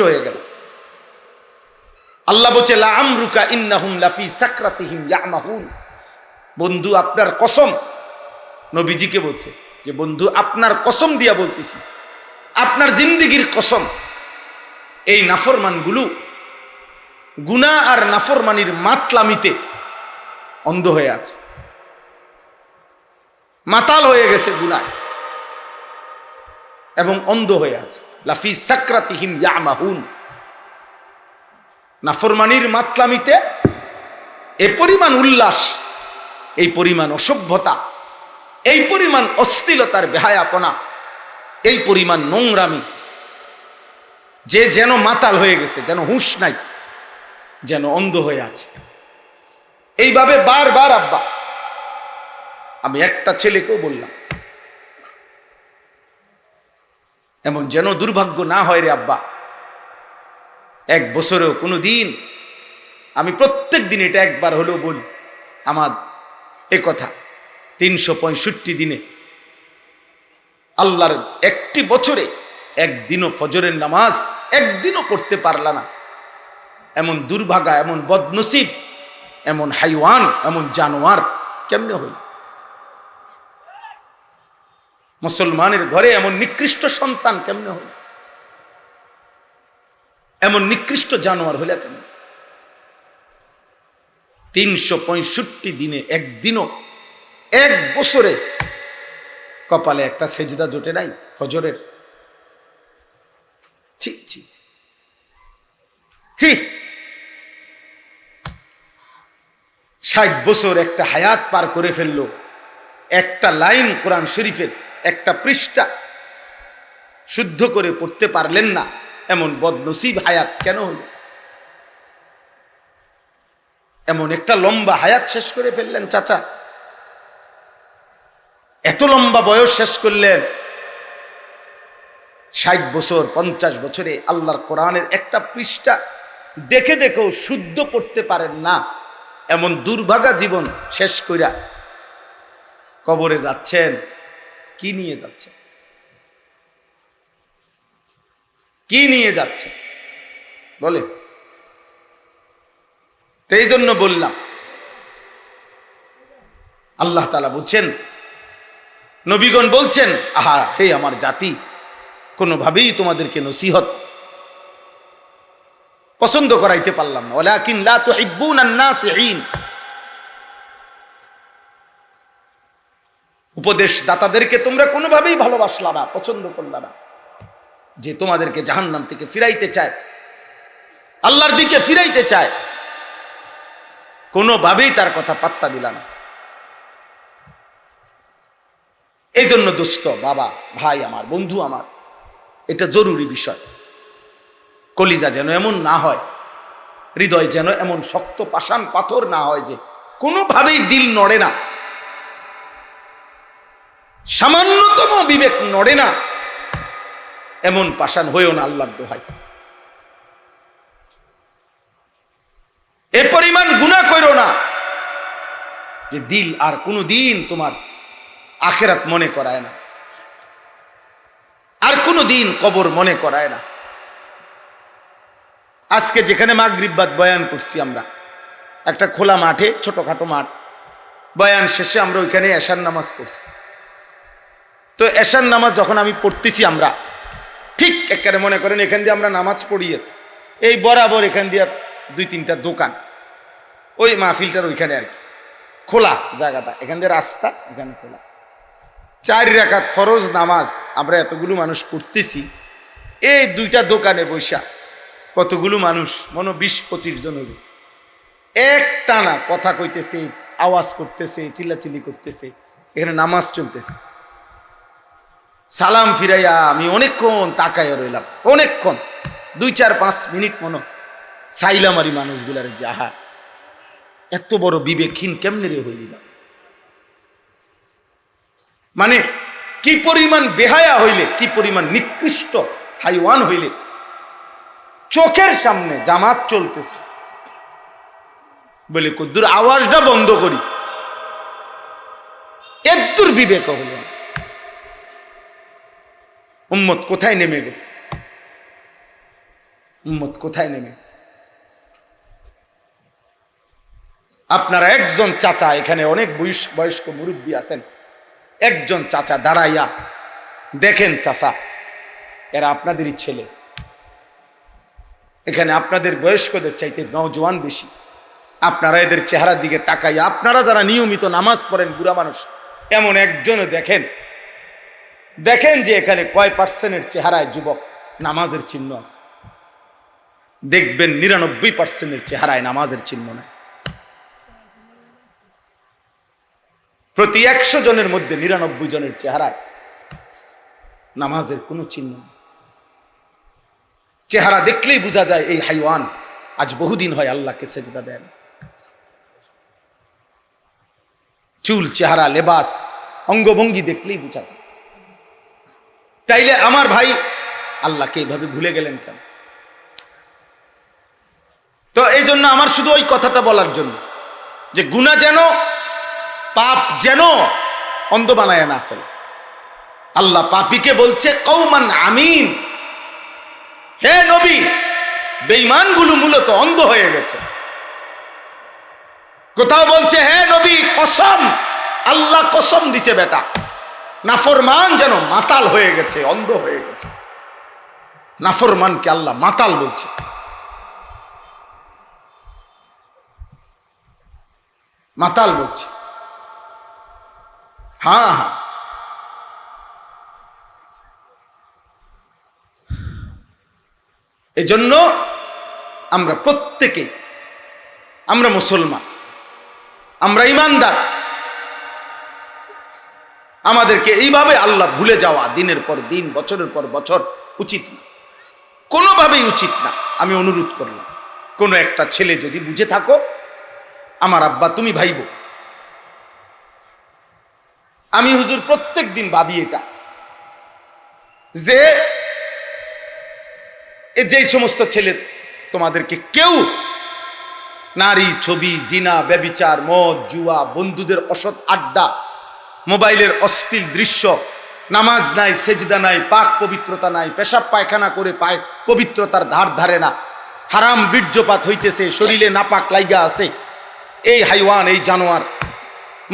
হয়ে গেল। আল্লাহ বলছে লা আমরুকা ইন্নাহুম লাফি সাকরাতিহিম ইয়ামাহুন। বন্ধু, আপনার কসম, নবীজিকে বলছে যে বন্ধু, আপনার কসম দিয়া বলতেছি, আপনার জিন্দেগীর কসম, এই নাফরমানগুলো গুনাহ আর নাফরমানির মাতলামিতে অন্ধ হয়ে আছে, মাতাল হয়ে গেছে গুনাহ এবং অন্ধ হয়ে আছে। লাফি সাকরাতিহিম ইয়ামাহুন। নাফরমানির মাতলামিতে এই পরিমাণ উল্লাস, এই পরিমাণ অসভ্যতা, এই পরিমাণ অশ্লীলতার বেহায়াপনা, এই পরিমাণ নোংরামি, যে যেন মাতাল হয়ে গেছে, যেন হুঁশ নাই, যেন অন্ধ হয়ে আছে। এইভাবে বারবার আব্বা, আমি একটা ছেলেকেও বললাম, এমন যেন দুর্ভাগ্য না হয় রে আব্বা, এক বছরেও কোনো দিন, আমি প্রত্যেক দিন এটা একবার হলেও বলি, আমার এ কথা 365 দিনে আল্লাহর একটি বছরে একদিনও ফজরের নামাজ একদিনও পড়তে পারলা না, এমন দুর্ভাগা, এমন বদনসিব, এমন হাইওয়ান, এমন জানোয়ার কেমনে হইল? মুসলমানের ঘরে এমন নিকৃষ্ট সন্তান কেমনে হইল? এমন নিকৃষ্ট জানোয়ার হইলা কেমন? 365 দিনে একদিনও, এক বছরে কপালে একটা সেজদা জোটে নাই ফজরের। ছি ছি ছি। 60 বছর একটা হায়াত পার করে ফেললো, একটা লাইন কোরআন শরীফের একটা পৃষ্ঠা শুদ্ধ করে পড়তে পারলেন না, এমন বদনসিব হায়াত কেন হলো? এমন একটা লম্বা হায়াত শেষ করে ফেললেন চাচা, এত লম্বা বয়স শেষ করলেন। 60 বছর 50 বছরে আল্লাহর কোরআনের একটা পৃষ্ঠা দেখে দেখেও শুদ্ধ পড়তে পারেন না, এমন দুর্ভাগা জীবন শেষ কইরা কবরে যাচ্ছেন। কি নিয়ে যাচ্ছে? কি নিয়ে যাচ্ছে বলে? তো এই জন্য বললাম, আল্লাহ তাআলা বলছেন, নবীগণ বলছেন, আহা হে আমার জাতি, কোনোভাবেই তোমাদেরকে নসিহত পছন্দ করাইতে পারলাম না। ওয়ালাকিন লা তুহিব্বুনান নাসিহিন। উপদেশ দাতাদেরকে তোমরা কোনোভাবেই ভালোবাসলা না, পছন্দ করলা না, যে তোমাদেরকে জাহান্নাম থেকে ফিরাইতে চায়, আল্লাহর দিকে ফিরাইতে চায়, কোনোভাবেই তার কথা পাত্তা দিলা না। এই জন্য দোস্ত, বাবা, ভাই আমার, বন্ধু আমার, এটা জরুরি বিষয়। কলিজা যেন এমন না হয়, হৃদয় যেন এমন শক্ত পাষাণ পাথর না হয় যে কোনোভাবেই দিল নড়ে না, সামান্যতম বিবেক নড়ে না, এমন পাষাণ হয়েও না আল্লাহর দোহাই। এ পরিমাণ গুনাহ করো না যে দিল আর কোনো দিন তোমার আখিরাত মনে করায় না, আর কোনো দিন কবর মনে করায় না। আজকে যেখানে মাগরিব বাদ বয়ান করছি আমরা, একটা খোলা মাঠে, ছোটখাটো মাঠ, বয়ান শেষে আমরা ওইখানে এশার নামাজ পড়ছি। তো এশার নামাজ যখন আমি পড়তেছি, আমরা ঠিক একেবারে মনে করেন এখান দিয়ে আমরা নামাজ পড়িয়ে এই বরাবর এখান দিয়ে 2-3টা দোকান, ওই মাহফিলটার ওইখানে আর কি খোলা জায়গাটা, এখান দিয়ে রাস্তা, এখানে খোলা। 4 রাকাত ফরজ নামাজ আমরা এতগুলো মানুষ পড়তেছি, এই 2টা দোকানে বৈশা কতগুলো মানুষ, মনে 20-25 জন হইল, একটানা কথা কইতেছে, আওয়াজ করতেছে, চিল্লাচিল্লি করতেছে, এখানে নামাজ চলতেছে। সালাম ফিরাইয়া আমি অনেকক্ষণ তাকাইয়া রইলাম, অনেকক্ষণ, 2-4-5 মিনিট মনে চাইলাম আর মানুষগুলারে, যে আহা এত বড় বিবেকহীন কেমনে রে হইল, মানে কি পরিমাণ বেহায়া হইলে, কি পরিমাণ নিকৃষ্ট হাইওয়ান হইলে চোখের সামনে জামাত চলতেছে বলে কদ্দুর আওয়াজটা বন্ধ করি, এদ্দুর বিবেক হইল। উম্মত কোথায় নেমে গেছে, উম্মত কোথায় নেমে গেছে। আপনারা একজন চাচা, এখানে অনেক বয়স্ক মুরব্বী আছেন, একজন চাচা দাঁড়াইয়া দেখেন, চাচা এরা আপনাদেরই ছেলে, এখানে আপনাদের বয়স্কদের চাইতে নওজোয়ান বেশি। আপনারা এদের চেহারার দিকে তাকাইয়া, আপনারা যারা নিয়মিত নামাজ পড়েন বুড়া মানুষ, এমন একজনও দেখেন, দেখেন যে এখানে কয় পার্সেন্টের চেহারায় যুবক নামাজের চিহ্ন আছে। দেখবেন 99% চেহারায় নামাজের চিহ্ন নাই। প্রতি 100 জনের মধ্যে 99 জনের চেহারায় নামাজের কোনো চিহ্ন নেই। চেহারা দেখলেই বোঝা যায় এই হাইওয়ান আজ বহুদিন হয় আল্লাহকে সেজদা দেন। চুল, চেহারা, লেবাস, অঙ্গভঙ্গি দেখলেই বোঝা যায়। তাইলে আমার ভাই আল্লাহকে এইভাবে ভুলে গেলেন কেন? তো এই জন্য আমার শুধু ওই কথাটা বলার জন্য যে গুনাহ যেন, পাপ যেন অন্ধ বানায় না ফেলে। আল্লাহ পাপীকে বলছে কওমান আমিন, হে নবী বেঈমানগুলো মূলত অন্ধ হয়ে গেছে। কোথাও বলছে হে নবী কসম, আল্লাহ কসম দিছে বেটা, নাফরমান যেন মাতাল হয়ে গেছে, অন্ধ হয়ে গেছে। নাফরমানকে আল্লাহ মাতাল বলছে। মাতাল বলছে, হ্যাঁ হ্যাঁ। এজন্য আমরা প্রত্যেকে, আমরা মুসলমান, আমরা ইমানদার, আমাদেরকে এইভাবে আল্লাহ ভুলে যাওয়া দিনের পর দিন, বছরের পর বছর উচিত না, কোনোভাবেই উচিত না। আমি অনুরোধ করলাম, কোনো একটা ছেলে যদি বুঝে থাকো, আমার আব্বা তুমি ভাইব, আমি হুজুর প্রত্যেক দিন ভাবি এটা, যে যেই সমস্ত ছেলে তোমাদেরকে কেউ নারী, ছবি, জিনা, ব্যভিচার, মদ, জুয়া, বন্ধুদের অসৎ আড্ডা, মোবাইলের অশ্লীল দৃশ্য নামাজ নাই, সেজদা নাই, পাক পবিত্রতা নাই, পেশাব পায়খানা করে পায় পবিত্রতার ধার ধারে না, হারাম বীর্যপাত হইতেছে, শরীরে নাপাক লাইগা আছে। এই হাইওয়ান, এই জানোয়ার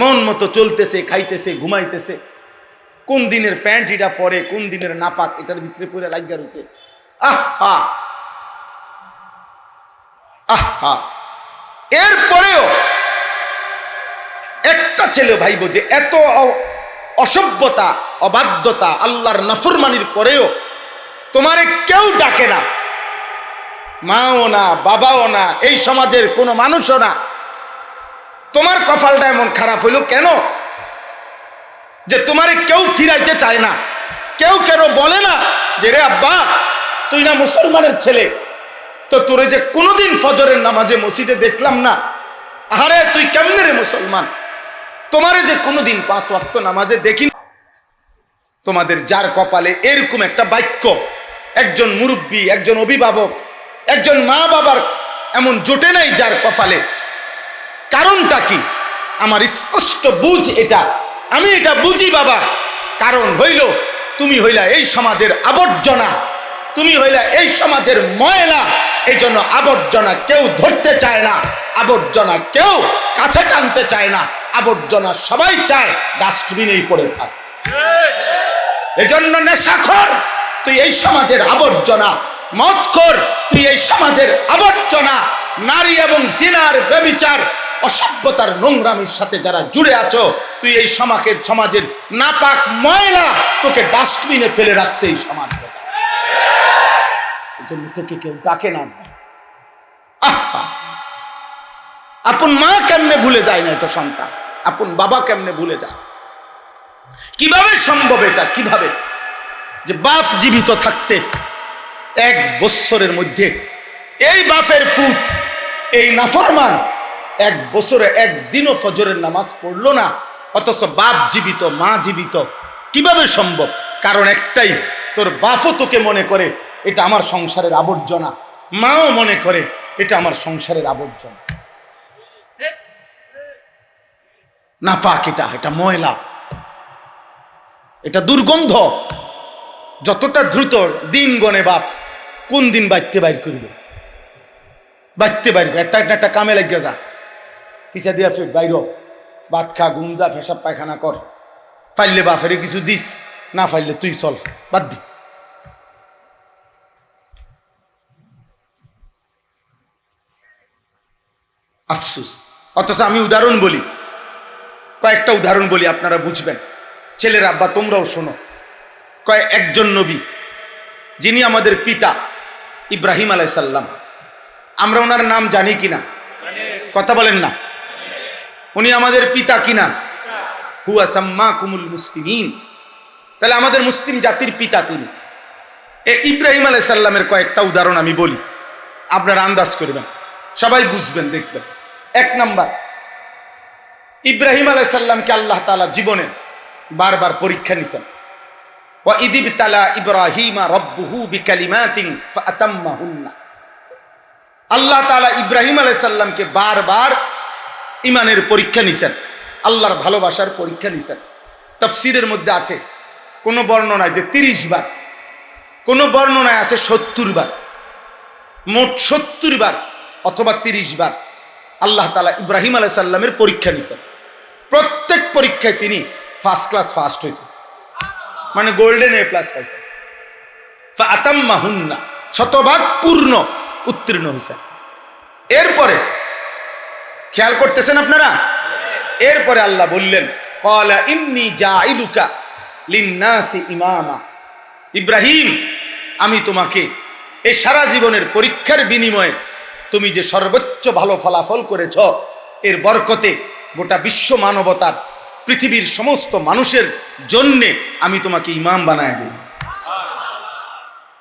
মন মতো চলতেছে, খাইতেছে, ঘুমাইতেছে। কোন দিনের প্যান্ট এটা পরে, কোন দিনের নাপাক এটার ভিতরে পরে লাইগা রয়েছে। আহা আহা। এরপরেও একটা ছেলে ভাইব যে এত অসভ্যতা, অবাধ্যতা, আল্লাহর নাফরমানির পরেও তোমারে কেউ ডাকে না, মাও না, বাবাও না, এই সমাজের কোনো মানুষও না। তোমার কপালটা এমন খারাপ হইল কেন যে তোমারে কেউ ফিরাইতে চায় না? কেউ কেন বলে না যে রে আব্বা, তুই না মুসলমানের ছেলে, তো তোরে যে কোনোদিন ফজরের নামাজে মসজিদে দেখলাম না, আরে তুই কেমনে রে মুসলমান? তোমারে যে কোনোদিন 5 ওয়াক্ত নামাজে দেখি। তোমাদের যার কপালে এরকম একটা বাক্য, একজন মুরব্বী, একজন অভিভাবক, একজন মা বাবার এমন জোটে নাই যার কপালে, কারণটা কি? আমার স্পষ্ট বুঝ এটা, আমি এটা বুঝি বাবা। কারণ হইল তুমি হইলা এই সমাজের আবর্জনা, তুমি হইলা এই সমাজের ময়লা। এই জন্য আবর্জনা কেউ ধরতে চায় না, আবর্জনা কেউ কাছে টানতে চায় না, আবর্জনা সবাই চায় ডাস্টবিনেই পড়ে থাক। এজন্য নেশাখোর তুই এই সমাজের আবর্জনা, মদখোর তুই এই সমাজের আবর্জনা, নারী এবং জিনার ব্যভিচার অসভ্যতার নোংরামির সাথে যারা জুড়ে আছো, তুই এই সমাজের নাপাক ময়লা, তোকে ডাস্টবিনে ফেলে রাখছে এই সমাজ। এজন্য তোকে কেউ ডাকে না। আপন মা কেমনে ভুলে যায় না তো সন্তান, আপন বাবা কেমনে ভুলে যায়? কিভাবে সম্ভব এটা? কিভাবে যে বাপ জীবিত থাকতে 1 বছরের মধ্যে এই বাপের ফুট, এই নাফরমান 1 বছরে একদিনও ফজরের নামাজ পড়লো না, অথচ বাপ জীবিত, মা জীবিত। কিভাবে সম্ভব? কারণ একটাই, তোর বাপও তোকে মনে করে এটা আমার সংসারের আবর্জনা, মাও মনে করে এটা আমার সংসারের আবর্জনা। নাপাক এটা, এটা ময়লা, এটা দুর্গন্ধ। যতটা দ্রুত দিন গনে বাপ কোন দিন বাইতে বাইর করবে, বাইতে বাইর একটা কামে লাগিয়ে যা, পিছা দিয়া ফের বাইর, ভাত খা, ঘুম যা, পেশাব পায়খানা কর। ফাইলে বাপেরে কিছু দিস, না ফাইলে তুই চল, বাদ দি। আফসুস। অথচ আমি উদাহরণ বলি, কয়েকটা উদাহরণ বলি, আপনারা বুঝবেন। ছেলের আব্বা তোমরাও শোনো। একজন নবী, যিনি আমাদের পিতা ইব্রাহিম আলাইহিস সালাম, আমরা ওনার নাম জানি কিনা? কথা বলেন না। উনি আমাদের পিতা কিনা? হুয়া সাম্মাকুমুল মুসলিমিন। তাহলে আমাদের মুসলিম জাতির পিতা তিনি। ইব্রাহিম আলাইহিস সালামের কয়েকটা উদাহরণ আমি বলি, আপনারা আন্দাজ করবেন, সবাই বুঝবেন, দেখবেন। 1 নাম্বার, ইব্রাহিম আলাইহিস সালামকে আল্লাহ তাআলা জীবনে বারবার পরীক্ষা নিছেন। ওয়া ইযিবতালা ইব্রাহিমা রাব্বুহু বিকালিমাতিন ফাআতাম্মাহুন্না। আল্লাহ তাআলা ইব্রাহিম আলাইহিস সালামকে বারবার ইমানের পরীক্ষা নিছেন, আল্লাহর ভালোবাসার পরীক্ষা নিছেন। তাফসীরের মধ্যে আছে, কোন বর্ণনায় যে 30 বার, কোন বর্ণনায় আছে 70 বার, মোট 70 বার অথবা 30 বার আল্লাহ তাআলা ইব্রাহিম আলাইহিস সালামের পরীক্ষা নিছেন। প্রত্যেক পরীক্ষায় তিনি ফার্স্ট ক্লাস ফার্স্ট হয়েছেন, মানে গোল্ডেন A+ পাইছেন। ফাআতাম্মাহুন্না, শতভাগ পূর্ণ উত্তীর্ণ হয়েছেন। এরপরে খেয়াল করতেছেন আপনারা, এরপরে আল্লাহ বললেন, ক্বালা ইন্নী জাইলুকা লিন্নাসি ইমামা। ইব্রাহিম, আমি তোমাকে এই সারা জীবনের পরীক্ষার বিনিময়ে তুমি যে সর্বোচ্চ ভালো ফলাফল করেছ, এর বরকতে গোটা বিশ্ব মানবতার, পৃথিবীর সমস্ত মানুষের জন্যে আমি তোমাকে ইমাম বানায় দিলাম।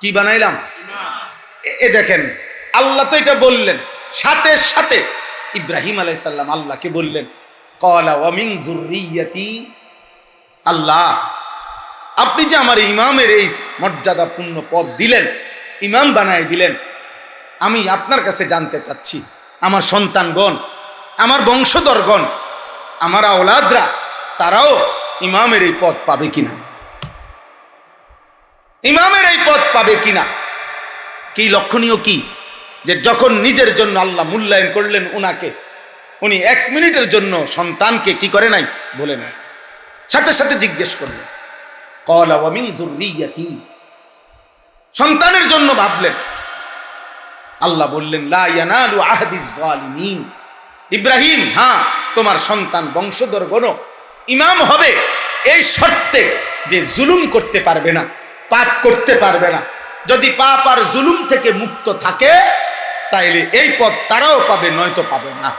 কি বানাইলাম? দেখেন, আল্লাহ তো এটা বললেন, সাথে সাথে ইব্রাহিম আলাইহিস সালাম আল্লাহকে বললেন, ক্বালা ওয়া মিন যুররিয়্যাতি। আল্লাহ, আপনি যে আমার ইমামের এই মর্যাদাপূর্ণ পদ দিলেন, ইমাম বানায় দিলেন, আমি আপনার কাছে জানতে চাচ্ছি, আমার সন্তানগণ, আমার বংশধরগণ, আমার আওলাদরা, তারাও ইমামের এই পদ পাবে কিনা? ইমামের এই পদ পাবে কিনা। কি লক্ষণীয় কি, যে যখন নিজের জন্য আল্লাহ মূল্যায়ন করলেন উনাকে, উনি 1 মিনিটের জন্য সন্তানকে কি করে নাই, বলে নাই, সাথে সাথে জিজ্ঞেস করলেন ক্বালা ওয়া মিন যুররিয়াতি, সন্তানের জন্য ভাবলেন। আল্লাহ বললেন লা ইয়ানালু আহদিজ জালিমিন, ইব্রাহিম হ্যাঁ তোমার সন্তান বংশধর গণ ইমাম হবে এই শর্তে যে জুলুম করতে পারবে না, পাপ করতে পারবে না। যদি পাপ আর জুলুম থেকে মুক্ত থাকে তাইলে এই পদ তারাও পাবে, নয়তো পাবে না।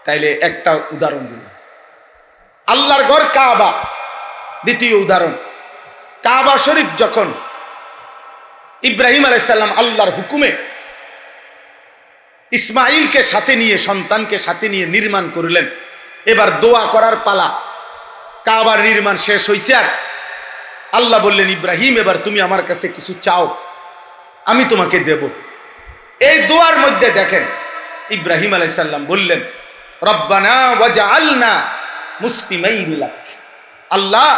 তাইলে একটা উদাহরণ দিল, আল্লাহর ঘর কাবা। দ্বিতীয় উদাহরণ, কাবা শরীফ যখন ইব্রাহিম আলাইহিস সালাম আল্লাহর হুকুমে ইসমাইলকে সাথে নিয়ে, সন্তানকে সাথে নিয়ে নির্মাণ করলেন, এবার দোয়া করার পালা। কাবার নির্মাণ শেষ হয়েছে, আর আল্লাহ বললেন ইব্রাহিম এবার তুমি আমার কাছে কিছু চাও, আমি তোমাকে দেব। এই দোয়ার মধ্যে দেখেন ইব্রাহিম আলাইহিস সালাম বললেন রব্বানা ওয়াজআলনা মুসলিমাইন লাক, আল্লাহ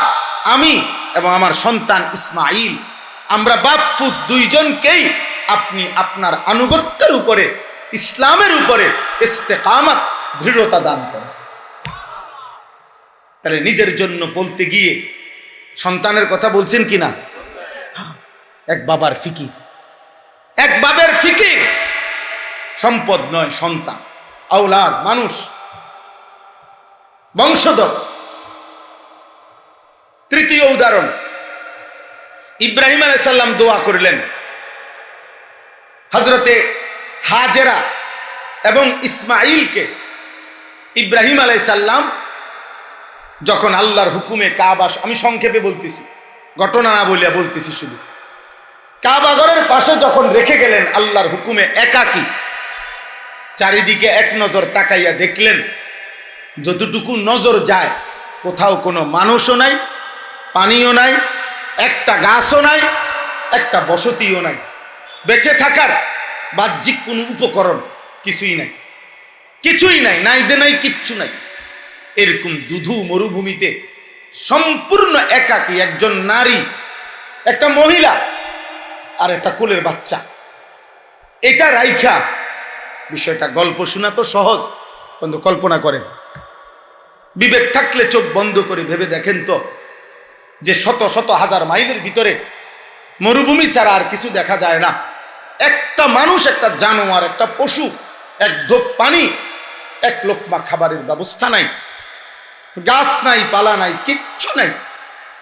আমি এবং আমার সন্তান ইসমাইল, আমরা বাপ পুত দুইজনকেই আপনি আপনার আনুগত্যের উপরে, ইসলামের উপরে ইস্তেকামত, দৃঢ়তা দান করেন। তাহলে নিজের জন্য বলতে গিয়ে সন্তানের কথা বলছেন কিনা? এক বাবার ফিকির, এক বাবার ফিকির, সম্পদ নয় সন্তান, আওলাদ, মানুষ, বংশধর। তৃতীয় উদাহরণ, ইব্রাহিম আলাইহিস সালাম দোয়া করলেন হযরতে হাজেরা এবং ইসমাইলকে। ইব্রাহিম আলাইহিস সালাম যখন আল্লাহর হুকুমে কাবা, আমি সংক্ষেপে বলতেছি, ঘটনা না বলিয়া বলতেছি শুধু, কাবা ঘরের পাশে যখন রেখে গেলেন আল্লাহর হুকুমে একাকী, চারিদিকে এক নজর তাকাইয়া দেখলেন যতটুকু নজর যায় কোথাও কোনো মানুষও নাই, পানিও নাই, একটা গাছও নাই, একটা বসতিও নাই, বেঁচে থাকার বাহ্যিক কোনো উপকরণ কিছুই নাই, কিছুই নাই, নাইদে নাই, কিচ্ছু নাই। এরকম দুধু মরুভূমিতে সম্পূর্ণ একাকী একজন নারী, একটা মহিলা আর একটা কোলের বাচ্চা, এটা রাইখা, বিষয়টা গল্প শোনা তো সহজ, কিন্তু কল্পনা করেন, বিবেক থাকলে চোখ বন্ধ করে ভেবে দেখেন তো, যে শত শত হাজার মাইলের ভিতরে মরুভূমি ছাড়া আর কিছু দেখা যায় না, একটা মানুষ, একটা জানোয়ার, একটা পশু, এক ঢোক পানি, এক লোকমা খাবারের ব্যবস্থা নাই, গাছ নাই, পালা নাই, কিচ্ছু নাই।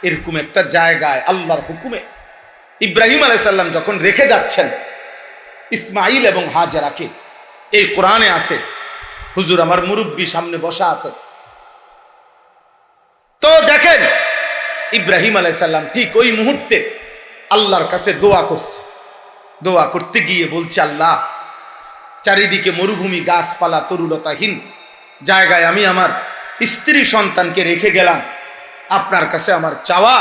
এরকম একটা জায়গায় আল্লাহর হুকুমে ইব্রাহিম আলাইহিস সালাম যখন রেখে যাচ্ছেন ইসমাইল এবং হাজেরাকে, এই কোরআনে আছে, হুজুর আমার মুরব্বী সামনে বসা আছে, তো দেখেন ইব্রাহিম আলাইহিস সালাম ঠিক ওই মুহূর্তে আল্লাহর কাছে দোয়া করছে। দোয়া করতে গিয়ে বলছে আল্লাহ, চারিদিকে মরুভূমি, গাছপালা, তরুলতাহীন জায়গায় আমি আমার স্ত্রী সন্তানকে রেখে গেলাম, আপনার কাছে আমার চাওয়া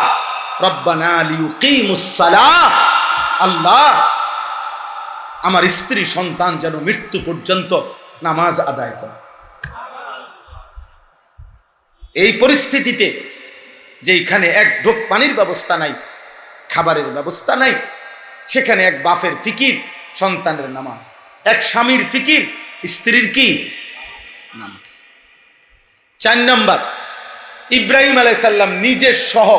রব্বানা লিয়ুকিমুস সালাহ, আল্লাহ আমার স্ত্রী সন্তান যেন মৃত্যু পর্যন্ত নামাজ আদায় করে। এই পরিস্থিতিতে যেখানে এক ঢোক পানির ব্যবস্থা নাই, খাবারের ব্যবস্থা নাই, সেখানে এক বাপের ফিকির সন্তানের নামাজ, এক স্বামীর ফিকির স্ত্রীর কি নামাজ। 4 নম্বর, ইব্রাহিম আলাইহিস সালাম নিজের সহ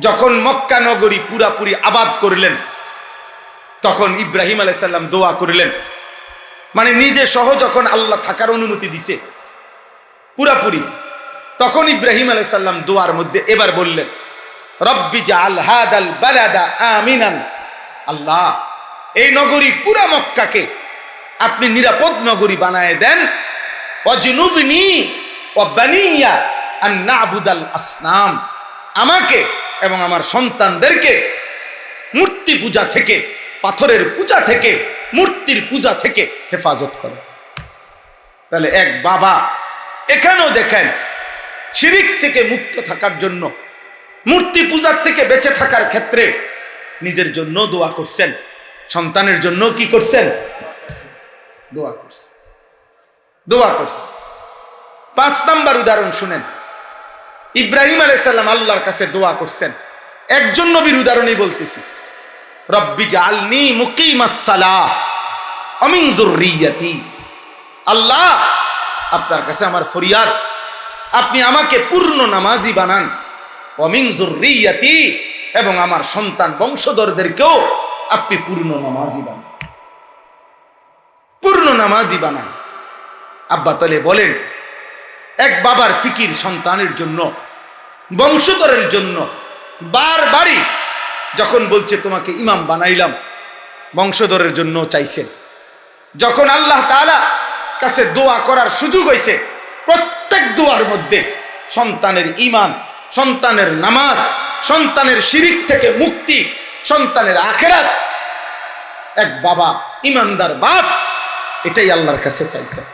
যখন মক্কা নগরী পুরাপুরি আবাদ করলেন, তখন ইব্রাহিম আলাইহিস সালাম দোয়া করলেন, মানে নিজে সহ যখন আল্লাহ থাকার অনুমতি দিছে পুরাপুরি, তখন ইব্রাহিম আলাইহিস সালাম দোয়ার মধ্যে এবার বললেন রব্বি জাআল হাদাল বালাদা আমিনান, আল্লাহ এই নগরী পুরা মক্কাকে আপনি নিরাপদ নগরী বানায় দেন, ওয়াজনুবনি ওয়া বানিয়া আন না'বুদাল আসনাম, আমাকে এবং আমার সন্তানদেরকে মূর্তি পূজা থেকে, পাথরের পূজা থেকে, মূর্তির পূজা থেকে হেফাজত করে। তাহলে এক বাবা এখানেও দেখেন শিরিক থেকে মুক্ত থাকার জন্য, মূর্তি পূজার থেকে বেঁচে থাকার ক্ষেত্রে নিজের জন্য দোয়া করছেন, সন্তানের জন্য কি করছেন? দোয়া করছেন, দোয়া করছেন। 5 নম্বর উদাহরণ শুনেন, ইব্রাহিম আলাইহিস সালাম আল্লাহর কাছে দোয়া করছেন, একজন নবীর উদাহরণই বলতেছি, রব্বি জাআলনি মুকিমাস সালাহ ওয়া মিন যুররিয়াতি। আল্লাহ, আপনার কাছে আমার ফরিয়াদ, আপনি আমাকে পূর্ণ নামাজি বানান, ওয়া মিন যুররিয়াতি, এবং আমার সন্তান বংশধরদেরকেও আপনি পূর্ণ নামাজি বানান, পূর্ণ নামাজি বানান। আব্বা তালে বলেন, এক বাবার ফিকির সন্তানের জন্য, বংশধরের জন্য বারবারই যখন বলছে তোমাকে ইমাম বানাইলাম, বংশধরের জন্য চাইছেন। যখন আল্লাহ তাআলা কাছে দোয়া করার সুযোগ হয়েছে, প্রত্যেক দোয়ার মধ্যে সন্তানের ঈমান, সন্তানের নামাজ, সন্তানের শিরিক থেকে মুক্তি, সন্তানের আখিরাত, এক বাবা ঈমানদার বাপ এটাই আল্লাহর কাছে চাইছেন,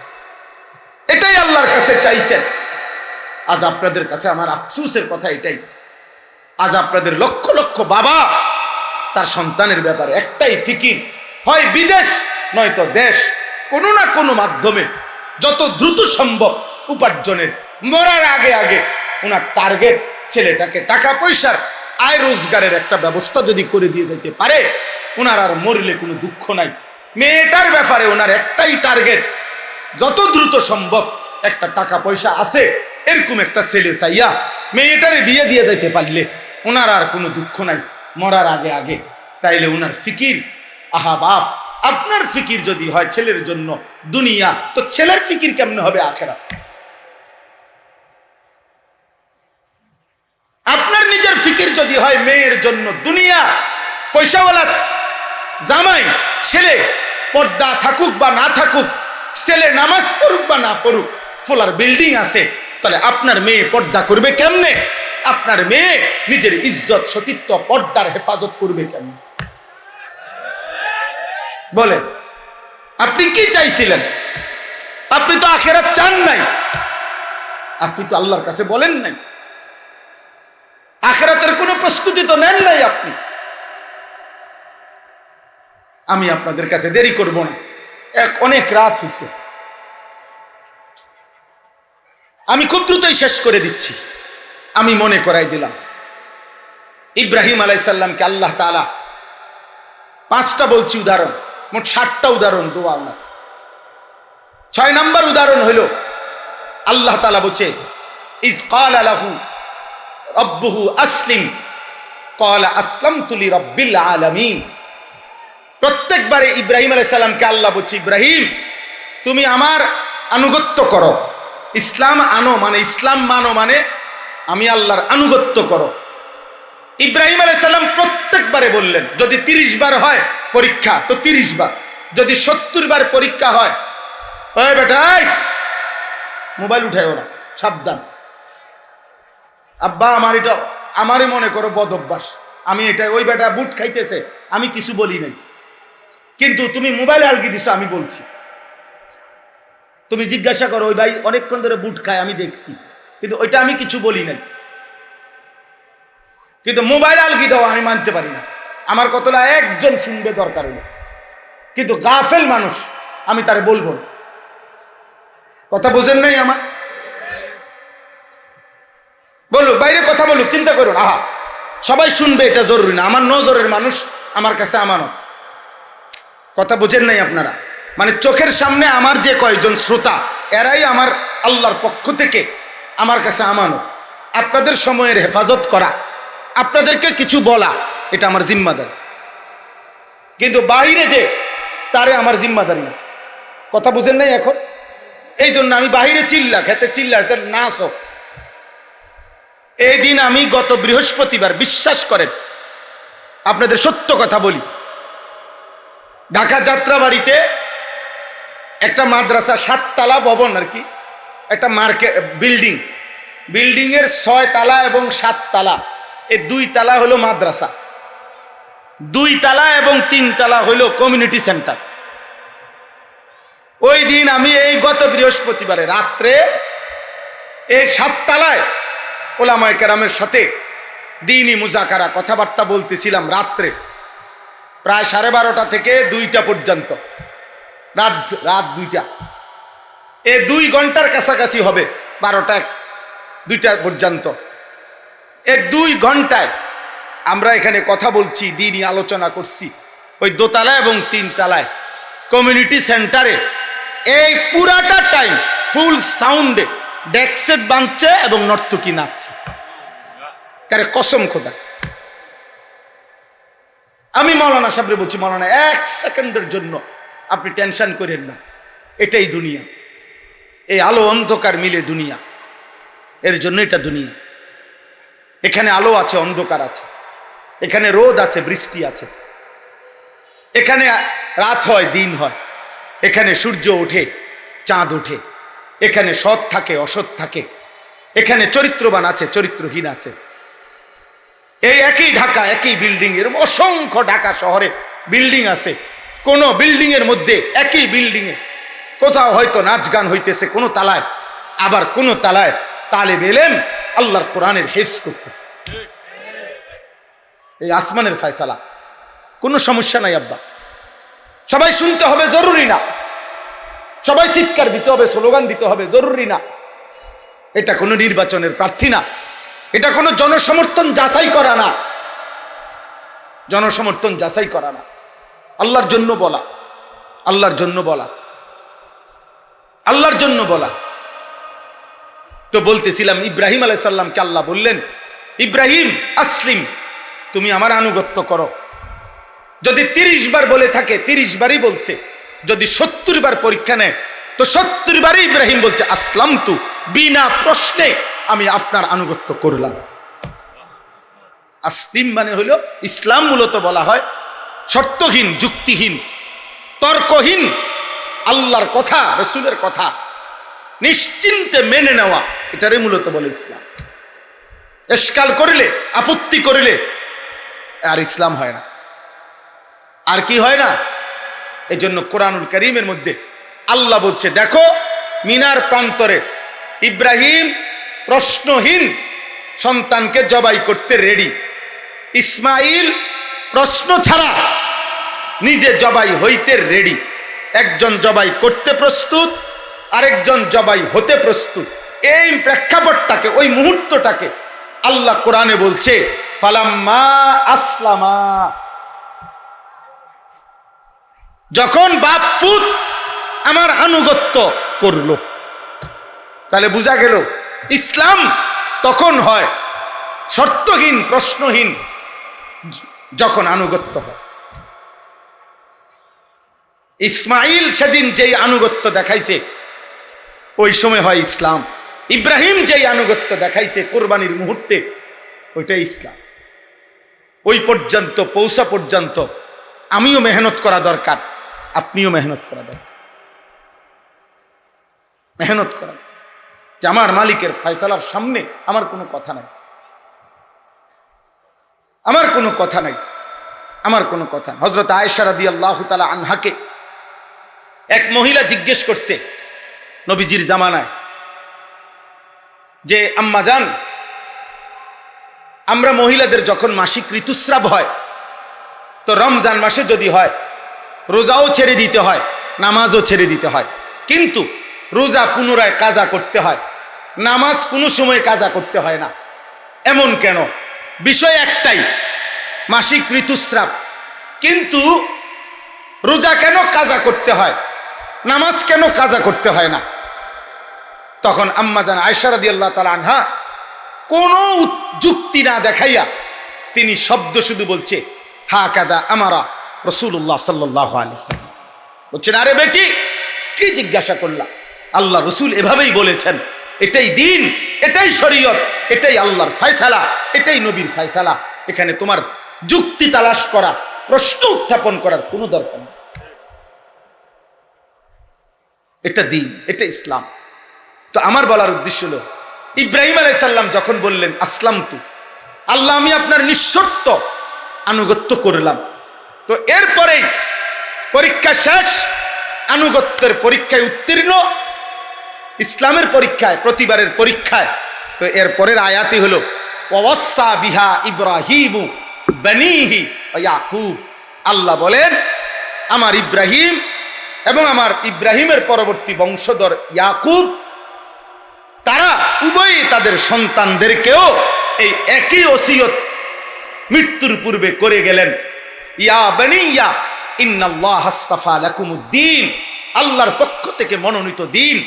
এটাই আল্লাহর কাছে চাইছেন। আজ আপনাদের কাছে আমার আফসোসের কথা এটাই, আজ আপনাদের লক্ষ লক্ষ বাবা তার সন্তানের ব্যাপারে একটাই ফিকির, হয় বিদেশ নয়তো দেশ, কোনো না কোনো মাধ্যমে যত দ্রুত সম্ভব উপার্জনের, মরার আগে আগে ওনার টার্গেট ছেলেটাকে টাকা পয়সার আয় রোজগারের একটা ব্যবস্থা যদি করে দিয়ে যেতে পারে, ওনার আর মরলে কোনো দুঃখ নাই। মেয়েটার ব্যাপারে ওনার একটাই টার্গেট, যত দ্রুত সম্ভব একটা টাকা পয়সা আছে এরকম একটা ছেলে চাইয়া মেয়েটারে বিয়ে দিয়ে যাইতে পারলে ওনার আর কোনো দুঃখ নাই মরার আগে আগে। তাইলে ওনার ফিকির, আহা বাপ, আপনার ফিকির যদি হয় ছেলের জন্য দুনিয়া, তো ছেলের ফিকির কেমনে হবে আখিরাত? আপনার নিজের ফিকির যদি হয় মেয়ের জন্য দুনিয়া, পয়সাওয়ালা জামাই, ছেলে পর্দা থাকুক বা না থাকুক, ছেলে নামাজ পড়ুক বা না পড়ুক, ফোলার বিল্ডিং আছে, তাহলে আপনার মেয়ে পর্দা করবে কেমনে? আপনার মেয়ে নিজের ইজ্জত, সতীত্ব, পর্দার হেফাজত করবে কেমনে? বলে, আপনি কি চাইছিলেন? আপনি তো আখিরাত চান নাই, আপনি তো আল্লাহর কাছে বলেন নাই, আখিরাতের কোনো প্রস্তুতি তো নেন নাই আপনি। আমি আপনাদের কাছে দেরি করব না, অনেক রাত হয়েছে, আমি খুব দ্রুতই শেষ করে দিচ্ছি। আমি মনে করাই দিলাম, ইব্রাহিম আলাইহিস সালামকে আল্লাহ তাআলা 5টা বলছি উদাহরণ, মোট 7টা উদাহরণ দোয়া না। 6 নম্বর উদাহরণ হইল আল্লাহ তাআলা বলছে, ইজ ক্বালা লাহু রব্বুহু আসলিম ক্বালা আসলামতু লিরাব্বিল আলামিন। প্রত্যেকবারে ইব্রাহিম আলাইহিস সালামকে আল্লাহ বলছে, ইব্রাহিম তুমি আমার আনুগত্য করো, ইসলাম আনো মানে ইসলাম মানো মানে আমি আল্লাহর আনুগত্য করো। ইব্রাহিম আলাইহিস সালাম প্রত্যেকবারে বললেন, যদি 30 বার হয় পরীক্ষা তো 30 বার, যদি 70 বার পরীক্ষা হয়, ওই বেটা মোবাইল উঠায় ওরা, সাবধান। আব্বা আমার এটা, আমারই মনে করো বদ অভ্যাস, আমি এটা, ওই বেটা বুট খাইতেছে আমি কিছু বলি নাই, কিন্তু তুমি মোবাইলে আলগি দিছো আমি বলছি। তুমি জিজ্ঞাসা করো, ওই ভাই অনেকক্ষণ ধরে বুট খায় আমি দেখছি, কিন্তু ওইটা আমি কিছু বলি নাই, কিন্তু মোবাইল আলগি দাও আমি মানতে পারি না। আমার কতটা একজন শুনবে দরকার হলো, কিন্তু গাফেল মানুষ আমি তারে বলবো না। কথা বোঝেন নাই আমার? বলুক বাইরে কথা বলুক, চিন্তা করুন, আহা সবাই শুনবে এটা জরুরি না, আমার নজরের মানুষ আমার কাছে আমানত। কথা বোঝেন নাই আপনারা? মানে চোখের সামনে আমার যে কয়েকজন শ্রোতা, এরাই আমার আল্লাহর পক্ষ থেকে আমার কাছে আমানত। আপনাদের সময়ের হেফাজত করা, আপনাদেরকে কিছু বলা, এটা আমার জিম্মাদারি, কিন্তু বাইরে যে তারে আমার জিম্মাদারি না। কথা বুঝেন নাই এখন? এই জন্য আমি বাহিরে চিল্লা খেতে চিল্লা নাচ হোক। এই দিন আমি গত বৃহস্পতিবার, বিশ্বাস করেন আপনাদের সত্য কথা বলি, ঢাকা যাত্রাবাড়িতে একটা মাদ্রাসা, 7 তলা ভবন আর কি, একটা মার্কেট বিল্ডিং এর 6 তলা এবং 7 তলা, এই 2 তলা হলো মাদ্রাসা, 2 তলা এবং 3 তলা হলো কমিউনিটি সেন্টার। ওই দিন আমি এই গত বৃহস্পতিবারে রাত্রে এই 7 তলায় ওলামায়ে কেরামের সাথে দ্বীনি মুজাকারা, কথাবার্তা বলতেছিলাম রাত্রে, প্রায় 12:30 থেকে 2টা পর্যন্ত, রাত 2টা, এই 2 ঘন্টার কাছাকাছি হবে, 12টা 2টা পর্যন্ত। এই 2 ঘন্টায় আমরা এখানে কথা বলছি, দিনই আলোচনা করছি, ওই দোতলায় এবং 3 তলায় কমিউনিটি সেন্টারে এই পুরাটা টাইম ফুল সাউন্ডে ডেকসেট বাঁধছে এবং নর্তকী নাচছে। কারে কসম খোদা, আমি মাওলানা সাহেবরে বলছি, মাওলানা 1 সেকেন্ডের জন্য আপনি টেনশন করেন না, এটাই দুনিয়া, এই আলো অন্ধকার মিলে দুনিয়া, এর জন্য এটা দুনিয়া। এখানে আলো আছে, অন্ধকার আছে, এখানে রোদ আছে, বৃষ্টি আছে, এখানে রাত হয়, দিন হয়, এখানে সূর্য ওঠে, চাঁদ ওঠে, এখানে সৎ থাকে, অসৎ থাকে, এখানে চরিত্রবান আছে, চরিত্রহীন আছে। এই একই ঢাকা, একই বিল্ডিং এর অসংখ্য ঢাকা শহরে বিল্ডিং আছে, কোন বিল্ডিং এর মধ্যে একই বিল্ডিং এ কোথাও হয়তো নাচ গান হইতেছে কোন তালায়, আবার কোন তালায় তালেব ইলম আল্লাহর কোরআনের হিফজ করতেছে। এই আসমানের ফয়সালা, কোনো সমস্যা নাই আব্বা। সবাই শুনতে হবে জরুরি না, সবাই চিৎকার দিতে হবে, স্লোগান দিতে হবে জরুরি না। এটা কোনো নির্বাচনের প্রার্থী না, এটা কোনো জনসমর্থন যাচাই করা না, জনসমর্থন যাচাই করা না, আল্লাহর জন্য বলা, আল্লাহর জন্য বলা, আল্লাহর জন্য বলা। তো বলতেছিলাম, ইব্রাহিম আলাইহিস সালামকে আল্লাহ বললেন, ইব্রাহিম আসলিম, তুমি আমার আনুগত্য করো। যদি 30 বার বলে থাকে 30 বারই বলছে, যদি 70 বার পরীক্ষা নেয় তো 70 বারই ইব্রাহিম বলছে আসলাম তু, বিনা প্রশ্নে আমি আপনার আনুগত্য করলাম। আসলিম মানে হলো ইসলাম, মূলত বলা হয় শর্তহীন, যুক্তিহীন, তর্কহীন আল্লাহর কথা, রাসূলের কথা নিশ্চিন্তে মেনে নেওয়া, এটারে মূলত বলে ইসলাম। এশকাল করিলে, আপত্তি করিলে আর ইসলাম হয় না। আর কি হয় না? এই জন্য কোরআনুল কারীমের মধ্যে আল্লাহ বলছে, দেখো মিনার প্রান্তরে ইব্রাহিম প্রশ্নহীন সন্তানকে জবাই করতে রেডি, ইসমাইল প্রশ্ন ছাড়া নিজে জবাই হইতে রেডি। একজন জবাই করতে প্রস্তুত, আরেকজন জবাই হতে প্রস্তুত। এই প্রেক্ষাপটটাকে, ওই মুহূর্তটাকে আল্লাহ কোরআনে বলছে ফালাম্মা আসলামা, যখন বাপ পুত আমার আনুগত্য করলো। তাহলে বোঝা গেল ইসলাম তখন হয় শর্তহীন, প্রশ্নহীন, যখন আনুগত্য হয়। ইসমাইল সেদিন যেই আনুগত্য দেখাইছে ওই সময় হয় ইসলাম। ইব্রাহিম যেই আনুগত্য দেখাইছে কোরবানির মুহূর্তে, ওইটাই ইসলাম। ওই পর্যন্ত পৌঁছা পর্যন্ত আমিও মেহনত করা দরকার, আপনিও মেহনত করা দরকার, মেহনত করা, যে আমার মালিকের ফয়সালার সামনে আমার কোনো কথা নাই, আমার কোনো কথা নাই, আমার কোনো কথা। হযরত আয়েশা রাদিয়াল্লাহু তাআলা আনহাকে এক মহিলা জিজ্ঞেস করছে নবীজির জামানায়, যে আম্মা জান, আমরা মহিলাদের যখন মাসিক ঋতুস্রাব হয়, তো রমজান মাসে যদি হয় রোজাও ছেড়ে দিতে হয়, নামাজও ছেড়ে দিতে হয়, কিন্তু রোজা পুনরায় কাজা করতে হয়, নামাজ কোনো সময় কাজা করতে হয় না, এমন কেন? বিষয় একটাই, মাসিক ঋতুস্রাব, কিন্তু রোজা কেন কাজা করতে হয়, নামাজ কেন কাজা করতে হয় না? তখন আম্মা জান আয়েশা রাদিয়াল্লাহু তাআলা আনহা কোনো যুক্তি না দেখাইয়া তিনি শব্দ শুধু বলছে হাকাদা আমারা রাসূলুল্লাহ সাল্লাল্লাহু আলাইহি ওয়াসাল্লাম। বলছেন, আরে বেটি, কি জিজ্ঞাসা করলা? আল্লাহ রসুল এভাবেই বলেছেন, এটাই দিন, এটাই শরীয়ত, এটাই আল্লাহর ফয়সালা, এটাই নবীর ফয়সালা। এখানে তোমার যুক্তি তালাশ করা, প্রশ্ন উত্থাপন করার কোনো দরকার নেই। এটা দিন, এটা ইসলাম। তো আমার বলার উদ্দেশ্য হলো, ইব্রাহিম আলাইহিস সালাম যখন বললেন আসলামতু, আল্লাহ আমি আপনার নিঃশর্ত আনুগত্য করলাম, তো এরপরেই পরীক্ষা শেষ, আনুগত্যের পরীক্ষায় উত্তীর্ণ, ইসলামের পরীক্ষায়, প্রতিবারের পরীক্ষায়। তো এরপরের আয়াতই হলো ওয়াসা বিহা ইব্রাহিমু বানিহি ওয়া ইয়াকুব। আল্লাহ বলেন, আমার ইব্রাহিম এবং আমার ইব্রাহিমের পরবর্তী বংশধর ইয়াকুব, তারা উভয়ই তাদের সন্তানদেরকেও এই একই ওসিয়ত মৃত্যুর পূর্বে করে গেলেন, ইয়া বানিয়া ইন্নাল্লাহ আস্তাফা লাকুমুদ্দিন, আল্লাহর পক্ষ থেকে মনোনীত দিন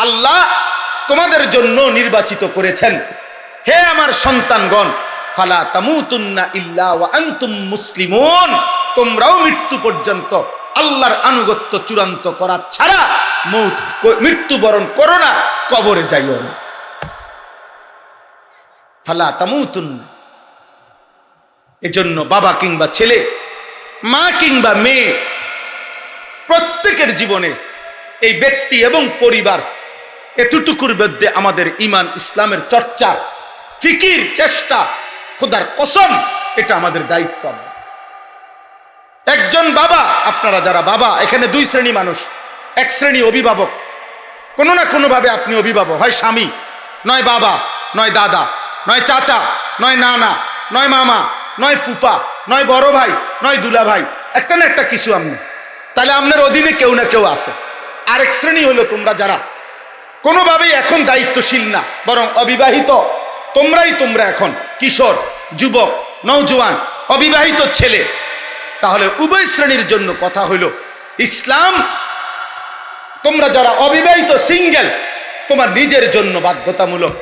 আল্লাহ তোমাদের জন্য নির্বাচিত করেছেন। হে আমার সন্তানগণ, ফালা তামুতুন্না ইল্লা ওয়া আনতুম মুসলিমুন, তোমরাও মৃত্যু পর্যন্ত আল্লাহর আনুগত্য চূড়ান্ত করা ছাড়া মৃত্যুবরণ করো না, কবরে যাইও না। ফালা তামুতুন্না, এজন্য বাবা কিংবা ছেলে, মা কিংবা মেয়ে, প্রত্যেকের জীবনে এই ব্যক্তি এবং পরিবার এতটুকুর মধ্যে আমাদের ঈমান ইসলামের চর্চা, ফিকির, চেষ্টা, খোদার কসম এটা আমাদের দায়িত্ব। একজন বাবা, আপনারা যারা বাবা, এখানে দুই শ্রেণী মানুষ। এক শ্রেণী অভিভাবক, কোনো না কোনোভাবে আপনি অভিভাবক, হয় স্বামী, নয় বাবা, নয় দাদা, নয় চাচা, নয় নানা, নয় মামা, নয় ফুফা, নয় বড় ভাই, নয় দুলা ভাই, একটা না একটা কিছু আপনি, তাহলে আপনার অধীনে কেউ না কেউ আছে। আরেক শ্রেণী হলো তোমরা যারা কোনোভাবেই এখন দায়িত্বশীল না, বরং অবিবাহিত। তোমরা এখন কিশোর, যুবক, নওজোয়ান, অবিবাহিত ছেলে। তাহলে উভয় শ্রেণীর জন্য কথা হলো, ইসলাম তোমরা যারা অবিবাহিত সিঙ্গেল, তোমার নিজের জন্য বাধ্যতামূলক।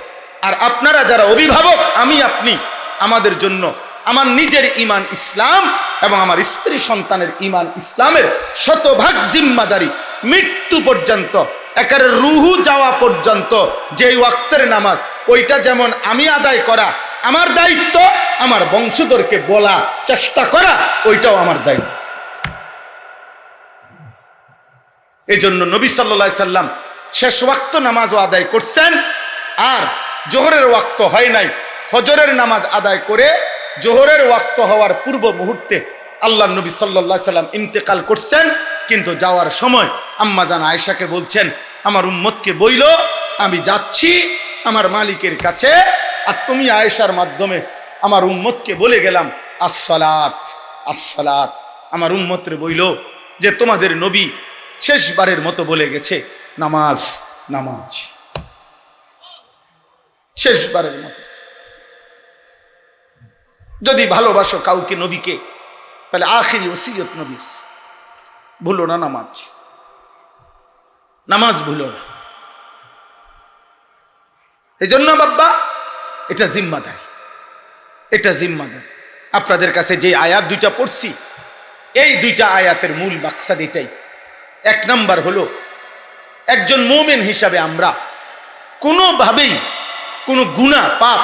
আর আপনারা যারা অভিভাবক, আমি আপনি, আমাদের জন্য আমার নিজের ঈমান ইসলাম এবং আমার স্ত্রী সন্তানের ঈমান ইসলামের শতভাগ জিম্মাদারি মৃত্যু পর্যন্ত, একেবারে রুহু যাওয়া পর্যন্ত যে ওয়াক্তের নামাজ, ওইটা যেমন আমি আদায় করা আমার দায়িত্ব, আমার বংশধরকে বলা চেষ্টা করা ওইটাও আমার দায়িত্ব। এই জন্য নবী সাল্লাল্লাহু আলাইহি সাল্লাম শেষ ওয়াক্ত নামাজও আদায় করছেন, আর জোহরের ওয়াক্ত হয় নাই, ফজরের নামাজ আদায় করে জোহরের ওয়াক্ত হওয়ার পূর্ব মুহূর্তে আল্লাহ নবী সাল্লাল্লাহু আলাইহি সাল্লাম ইন্তেকাল করছেন। কিন্তু যাওয়ার সময় আম্মা জান আয়েশাকে বলছেন, আমার উম্মতকে বইল আমি যাচ্ছি আমার মালিকের কাছে, আর তুমি আয়েশার মাধ্যমে আমার উম্মতকে বলে গেলাম আসসালাত আসসালাত। আমার উম্মতরে বইল যে তোমাদের নবী শেষবারের মতো বলে গেছে নামাজ নামাজ, শেষবারের মতো। যদি ভালোবাসো কাউকে, নবীকে, তাহলে আখিরি ওসিয়ত নবী, ভুলো না নামাজ, নামাজ ভুলো না। এই জন্য বাবা, এটা জিম্মাদারি, এটা জিম্মাদারি। আপনাদের কাছে যে আয়াত দুইটা পড়ছি, এই দুইটা আয়াতের মূল মাকসাদ এটাই। এক নাম্বার হলো, একজন মুমিন হিসাবে আমরা কোনোভাবেই কোনো গুনাহ পাপ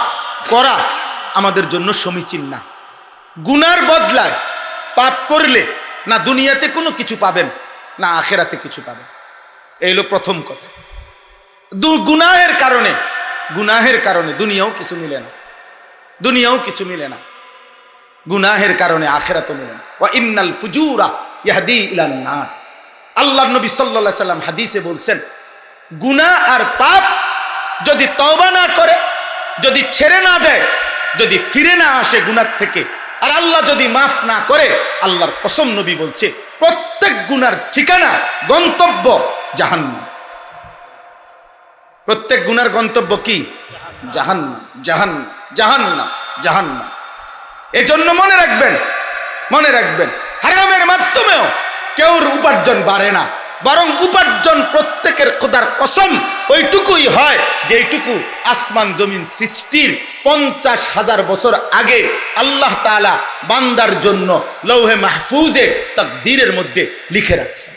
করা আমাদের জন্য সমীচীন না। গুনার বদলায় পাপ করলে না দুনিয়াতে কোনো কিছু পাবেন, না আখেরাতে কিছু পাবেন। এই হলো প্রথম কথা। গুনাহের কারণে দুনিয়াও কিছু মিলে না, দুনিয়াও কিছু মিলে না, গুনাহের কারণে আখেরাতও মিলে না। ওয়া ইন্নাল ফুজুরা ইয়াহদি ইলান নার। আল্লাহর নবী সাল্লাল্লাহু আলাইহি সাল্লাম হাদিসে বলছেন, গুনাহ আর পাপ যদি তওবা না করে, যদি ছেড়ে না দেয়, যদি ফিরে না আসে গুনাহ থেকে, আর আল্লাহ যদি মাফ না করে, আল্লাহর কসম নবী বলছে প্রত্যেক গুনার ঠিকানা, গন্তব্য জাহান্নাম। প্রত্যেক গুনার গন্তব্য কি? জাহান্নাম, জাহান্নাম, জাহান্নাম, জাহান্নাম। এজন্য মনে রাখবেন হারামের মাধ্যমেও কেউর উপার্জন বাড়ে না, বরং উপার্জন প্রত্যেকের খোদার কসম ওইটুকুই হয় যেইটুকু আসমান জমিন সৃষ্টির 50,000 বছর আগে আল্লাহ তাআলা বান্দার জন্য লৌহে মাহফুজে তাকদীরের মধ্যে লিখে রাখছেন।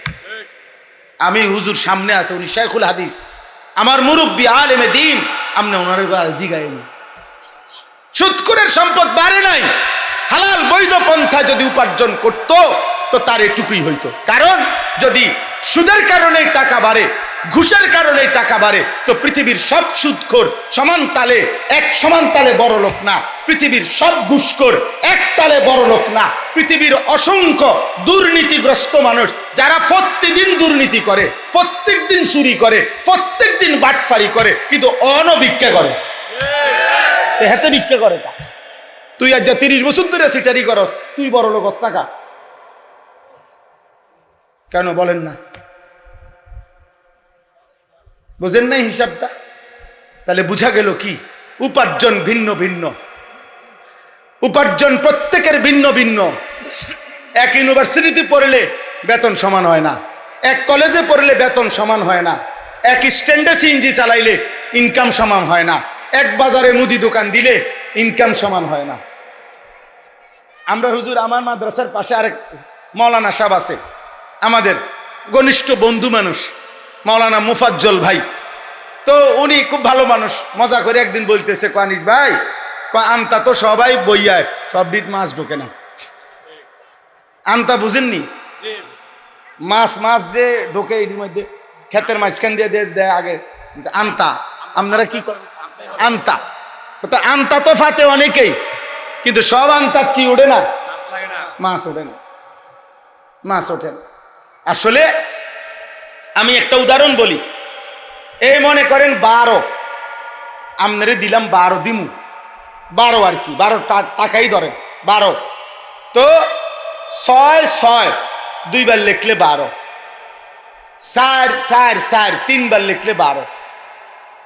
আমি হুজুর সামনে আছে, উনি শাইখুল হাদিস, আমার মুরব্বী আলেমে দ্বীন, আমনে ওনার জিগাইনি। সুদখোরের সম্পদ বাড়ে নাই, হালাল বৈধ পন্থা যদি উপার্জন করত তো তার এটুকুই হইতো। কারণ যদি সুদের কারণে টাকা বাড়ে, ঘুষের কারণে টাকা বাড়ে, তো পৃথিবীর সব সুদখোর সমান তালে বড় লোক না, পৃথিবীর সব ঘুষখোর এক তালে বড় লোক না। পৃথিবীর অসংখ্য দুর্নীতিগ্রস্ত মানুষ যারা প্রত্যেকদিন দুর্নীতি করে, প্রত্যেক দিন চুরি করে, প্রত্যেক দিন বাটফারি করে, কিন্তু অনভিক্ষা করে। হাতে ভিক্ষা করে তা তুই আজ 30 বছর ধরে সিটারি করস, তুই বড় লোক হস টাকা কেন বলেন না? বুঝেন নাই হিসাবটা? তাহলে বুঝা গেল কি, উপার্জন ভিন্ন ভিন্ন, উপার্জন প্রত্যেকের ভিন্ন ভিন্ন। এক ইউনিভার্সিটিতে পড়লে বেতন সমান হয় না, এক কলেজে পড়লে বেতন সমান হয় না, এক স্ট্যান্ডে সিএনজি চালাইলে ইনকাম সমান হয় না, এক বাজারে মুদি দোকান দিলে ইনকাম সমান হয় না। আমরা হুজুর, আমার মাদ্রাসার পাশে আরেক মৌলানা সাহেব আছে, আমাদের ঘনিষ্ঠ বন্ধু মানুষ, মৌলানা মুফাজ্জল ভাই। তো উনি খুব ভালো মানুষ, মজা করে একদিন বলতেছে, আনিস ভাই, আনতা তো সবাই বইয়ায়, সব বিদ মাছ ঢোকে না। আনতা বুঝেননি? মাছ যে ঢোকে এটির মধ্যে, ক্ষেতের মাঝখান দিয়ে দেয় আগে আনতা। আপনারা কি করেন? আনতা। তো আনতা তো ফাতে অনেকেই, কিন্তু সব আনতাত কি ওঠে না? মাছ ওঠে না, মাছ ওঠে না। আসলে আমি একটা উদাহরণ বলি। এই মনে করেন 12, আপনারে দিলাম 12, দিমু 12 আর কি, 12 টাকাই ধরেন 12। তো 6 দুইবার লিখলে 12, 4 তিনবার লিখলে 12,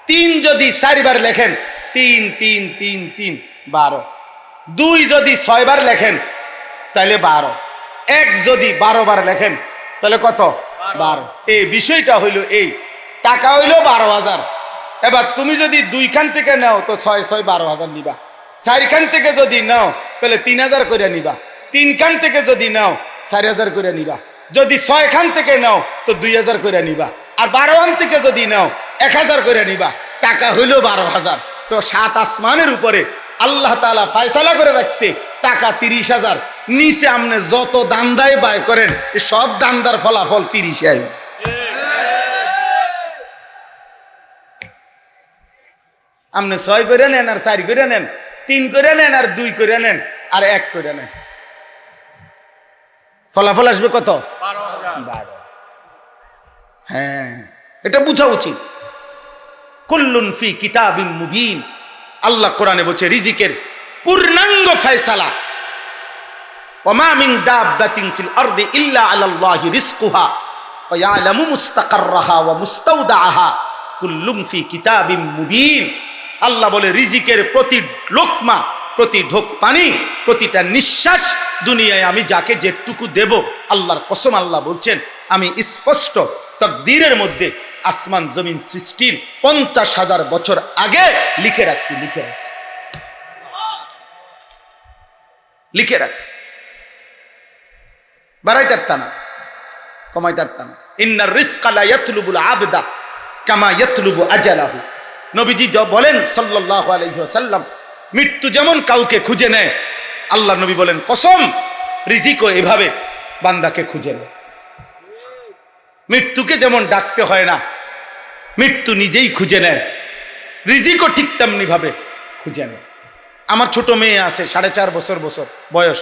3 যদি 4 বার লেখেন 3 3 3 3 12, 2 যদি 6 বার লেখেন তাহলে 12, 1 যদি 12 বার লেখেন তাহলে কত? 12। এই বিষয়টা হইল এই, টাকা হইল 12,000। এবার তুমি যদি 2 খান থেকে নাও তো 6 6 12,000 নিবা, 4 খান থেকে যদি নাও তাহলে 3,000 করে নিবা, 3 খান থেকে যদি নাও 4,000 করে নিবা, যদি 6 খান থেকে নাও তো 2,000 করে নিবা, আর 12 খান থেকে যদি নাও 1,000 করে নিবা। টাকা হইল 12,000। তো 7 আসমানের উপরে আল্লাহ তাআলা ফয়সালা করে রাখছে টাকা 30,000। নিচে আপনি যত দান্দায় বাই করেন সব দান্দার ফলাফল 30 আইবে। আপনি 6 করে নেন আর 4 করে নেন, 3 করে নেন আর 2 করে নেন আর 1 করে নেন, ফলাফল আসবে কত? 12। হ্যাঁ, এটা বুঝা উচিত। কুল্লুন ফি কিতাবিম মুবিন। আল্লাহ কোরআনে বলছে রিজিকের পূর্ণাঙ্গ ফয়সালা। ওমা মিন দাব্বাতিন ফিল আরদি ইল্লা আলাল্লাহি রিজকুহা ওয়া ইয়ালামু মুস্তাকাররাহা ওয়া মুস্তাওদাআহা কুল্লুন ফি কিতাবিম মুবিন। আল্লাহ বলে রিজিকের প্রতি লোকমা, প্রতি ঢোক পানি, প্রতিটা নিঃশ্বাস দুনিয়ায় আমি যাকে যেটুকু দেব, আল্লাহর কসম আল্লাহ বলছেন আমি স্পষ্ট তাকদীরের মধ্যে আসমান জমিন সৃষ্টির 50,000 বছর আগে লিখে রাখছি। বাড়াইতে পারতাম না, কমাইতে পারতাম না। ইন্নার রিজকা লা ইয়াতলুবুল আবদা কামা ইয়াতলুবু আজালাহু। নবীজি বলেন সাল্লাল্লাহু আলাইহি ওয়াসাল্লাম, মৃত্যু যেমন কাউকে খুঁজে নেয়, আল্লাহ নবী বলেন কসম রিজিকও এভাবে বান্দাকে খুঁজে নেয়। মৃত্যুকে যেমন ডাকতে হয় না, মৃত্যু নিজেই খুঁজে নেয়, রিজিকও ঠিক তেমনি ভাবে খুঁজে নেয়। আমার ছোট মেয়ে আছে 4.5 বছর বয়স,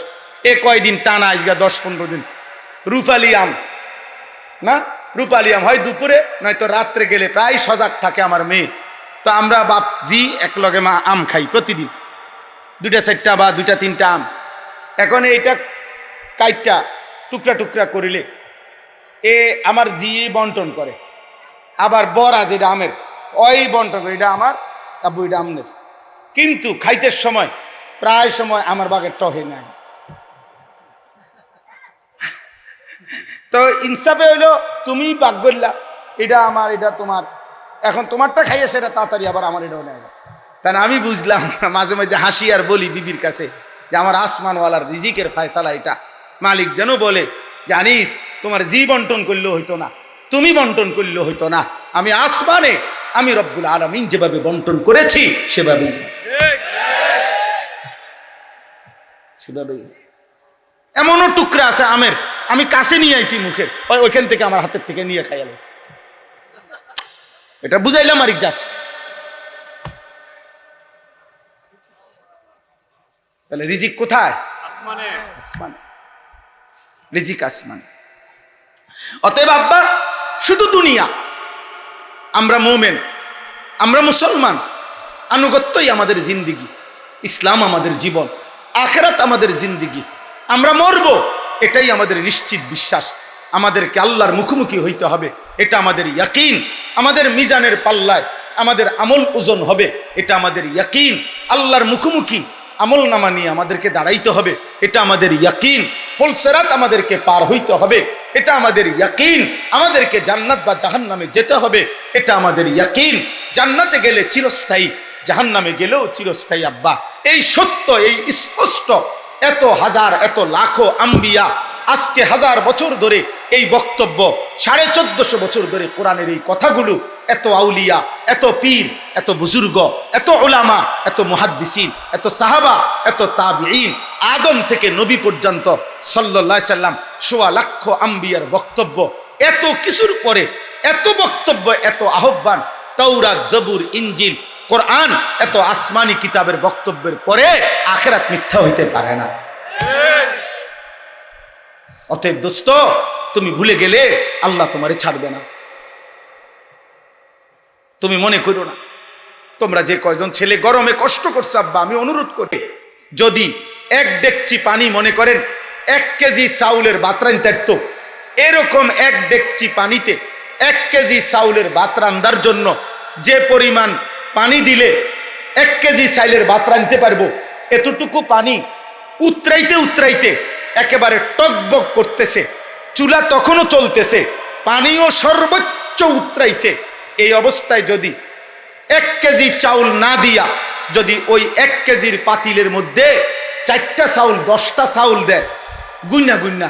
এ কয়দিন টানা আজগা 10-15 দিন রূপালি আম না, রূপালি আম হয় দুপুরে নয়তো রাত্রে গেলে প্রায় সজাগ থাকে আমার মেয়ে। তো আমরা বাপজি একলগে মা আম খাই প্রতিদিন, 2-4টা বা 2-3টা আম। এখন এইটা কাইটটা টুকরা টুকরা করিলে এ আমার জি বন্টন করে, আবার বড়া যেটা আমের ওই বন্টন করে, এটা আমার আব্বু, এটা আমনের। কিন্তু খাইতে সময় প্রায় সময় আমার বাগের টহে নাই। তো ইনসাফে হইলো তুমি বাগ করলা, এটা আমার, এটা তোমার, এখন তোমারটা খাইয়ে সেটা তাড়াতাড়ি আবার আমার এটাও নেয়। তাই আমি বুঝলাম, মাঝে মাঝে হাসি আর বলি বিবির কাছে যে আমার আসমানওয়ালার রিজিকের ফয়সালা এটা। মালিক যেন বলে জানিস তোমার জি বন্টন করলেও হইতো না, তুমি বন্টন করলেও হইতো না, আমি আসমানে আমি রব্বুল আলামিন যেভাবে বন্টন করেছি সেভাবেই। এমনও টুকরা আছে আমের, আমি কাছে নিয়ে আইছি মুখের, ওইখান থেকে আমার হাতের থেকে নিয়ে খাইয়া লাইছি। এটা বুঝাইলাম আর জাস্ট। তাহলে রিজিক কোথায়? আসমানে। রিজিক আসমানে। অতএব আব্বা, শুধু দুনিয়া, আমরা মোমেন, আমরা মুসলমান, আনুগত্যই আমাদের জিন্দিগি, ইসলাম আমাদের জীবন, আখিরাত আমাদের জিন্দিগি। আমরা মরব এটাই আমাদের নিশ্চিত বিশ্বাস। আমাদেরকে আল্লাহর মুখোমুখি হইতে হবে, এটা আমাদের ইয়াকিন। আমাদের মিজানের পাল্লায় আমাদের আমল ওজন হবে, এটা আমাদের ইয়াকিন। আল্লাহর মুখোমুখি আমল নামা নিয়ে আমাদেরকে দাঁড়াইতে হবে, এটা আমাদের ইয়াকিন। ফুলসিরাত আমাদেরকে পার হইতে হবে, এটা আমাদের ইয়াকিন। আমাদেরকে জান্নাত বা জাহান্নামে যেতে হবে, এটা আমাদের ইয়াকিন। জান্নাতে গেলে চিরস্থায়ী, জাহান্নামে গেলেও চিরস্থায়ী আব্বা। এই সত্য, এই স্পষ্ট। এত হাজার, এত লাখো আম্বিয়া আজকে 1000 বছর ধরে এই বক্তব্য, 1450 বছর ধরে কোরআনের এই কথাগুলো, এত আউলিয়া, এত পীর, এত বুজুর্গ, এত উলামা, এত মুহাদ্দিসিন, এত সাহাবা, এত তাবিঈন, আদম থেকে নবী পর্যন্ত সাল্লাল্লাহু আলাইহি সাল্লাম, 1.25 লাখ আম্বিয়ার বক্তব্য, এত কিছুর পরে এত বক্তব্য, এত আহ্বান, তাওরাত, জবুর, ইনজিল, কোরআন, এত আসমানি কিতাবের বক্তব্যের পরে আখিরাত মিথ্যা হইতে পারে না। অতএব দোস্ত, তুমি ভুলে গেলে আল্লাহ তোমারে ছাড়বে না। তুমি মনে করো না, তোমরা যে কয়জন ছেলে গরমে কষ্ট করছো আব্বা, আমি অনুরোধ করি, যদি 1 ডেকচি পানি, মনে করেন 1 কেজি চাউলের ভাত রাঁধতে পারতো, এরকম 1 ডেকচি পানিতে 1 কেজি চাউলের ভাত রান্নার জন্য যে পরিমাণ পানি দিলে 1 কেজি চাউলের ভাত রাঁধতে পারবো, এতটুকু পানি উতরাইতে উতরাইতে একেবারে টকবক করতেছে, চুলা তখনও চলতেছে, পানিও সর্বোচ্চ উতরাইছে। এই অবস্থায় যদি 1 কেজি চাউল না দিয়া যদি ওই 1 কেজির পাতিলের মধ্যে 4টা চাউল, 10টা চাউল দেয়, গুন্না গুন্না,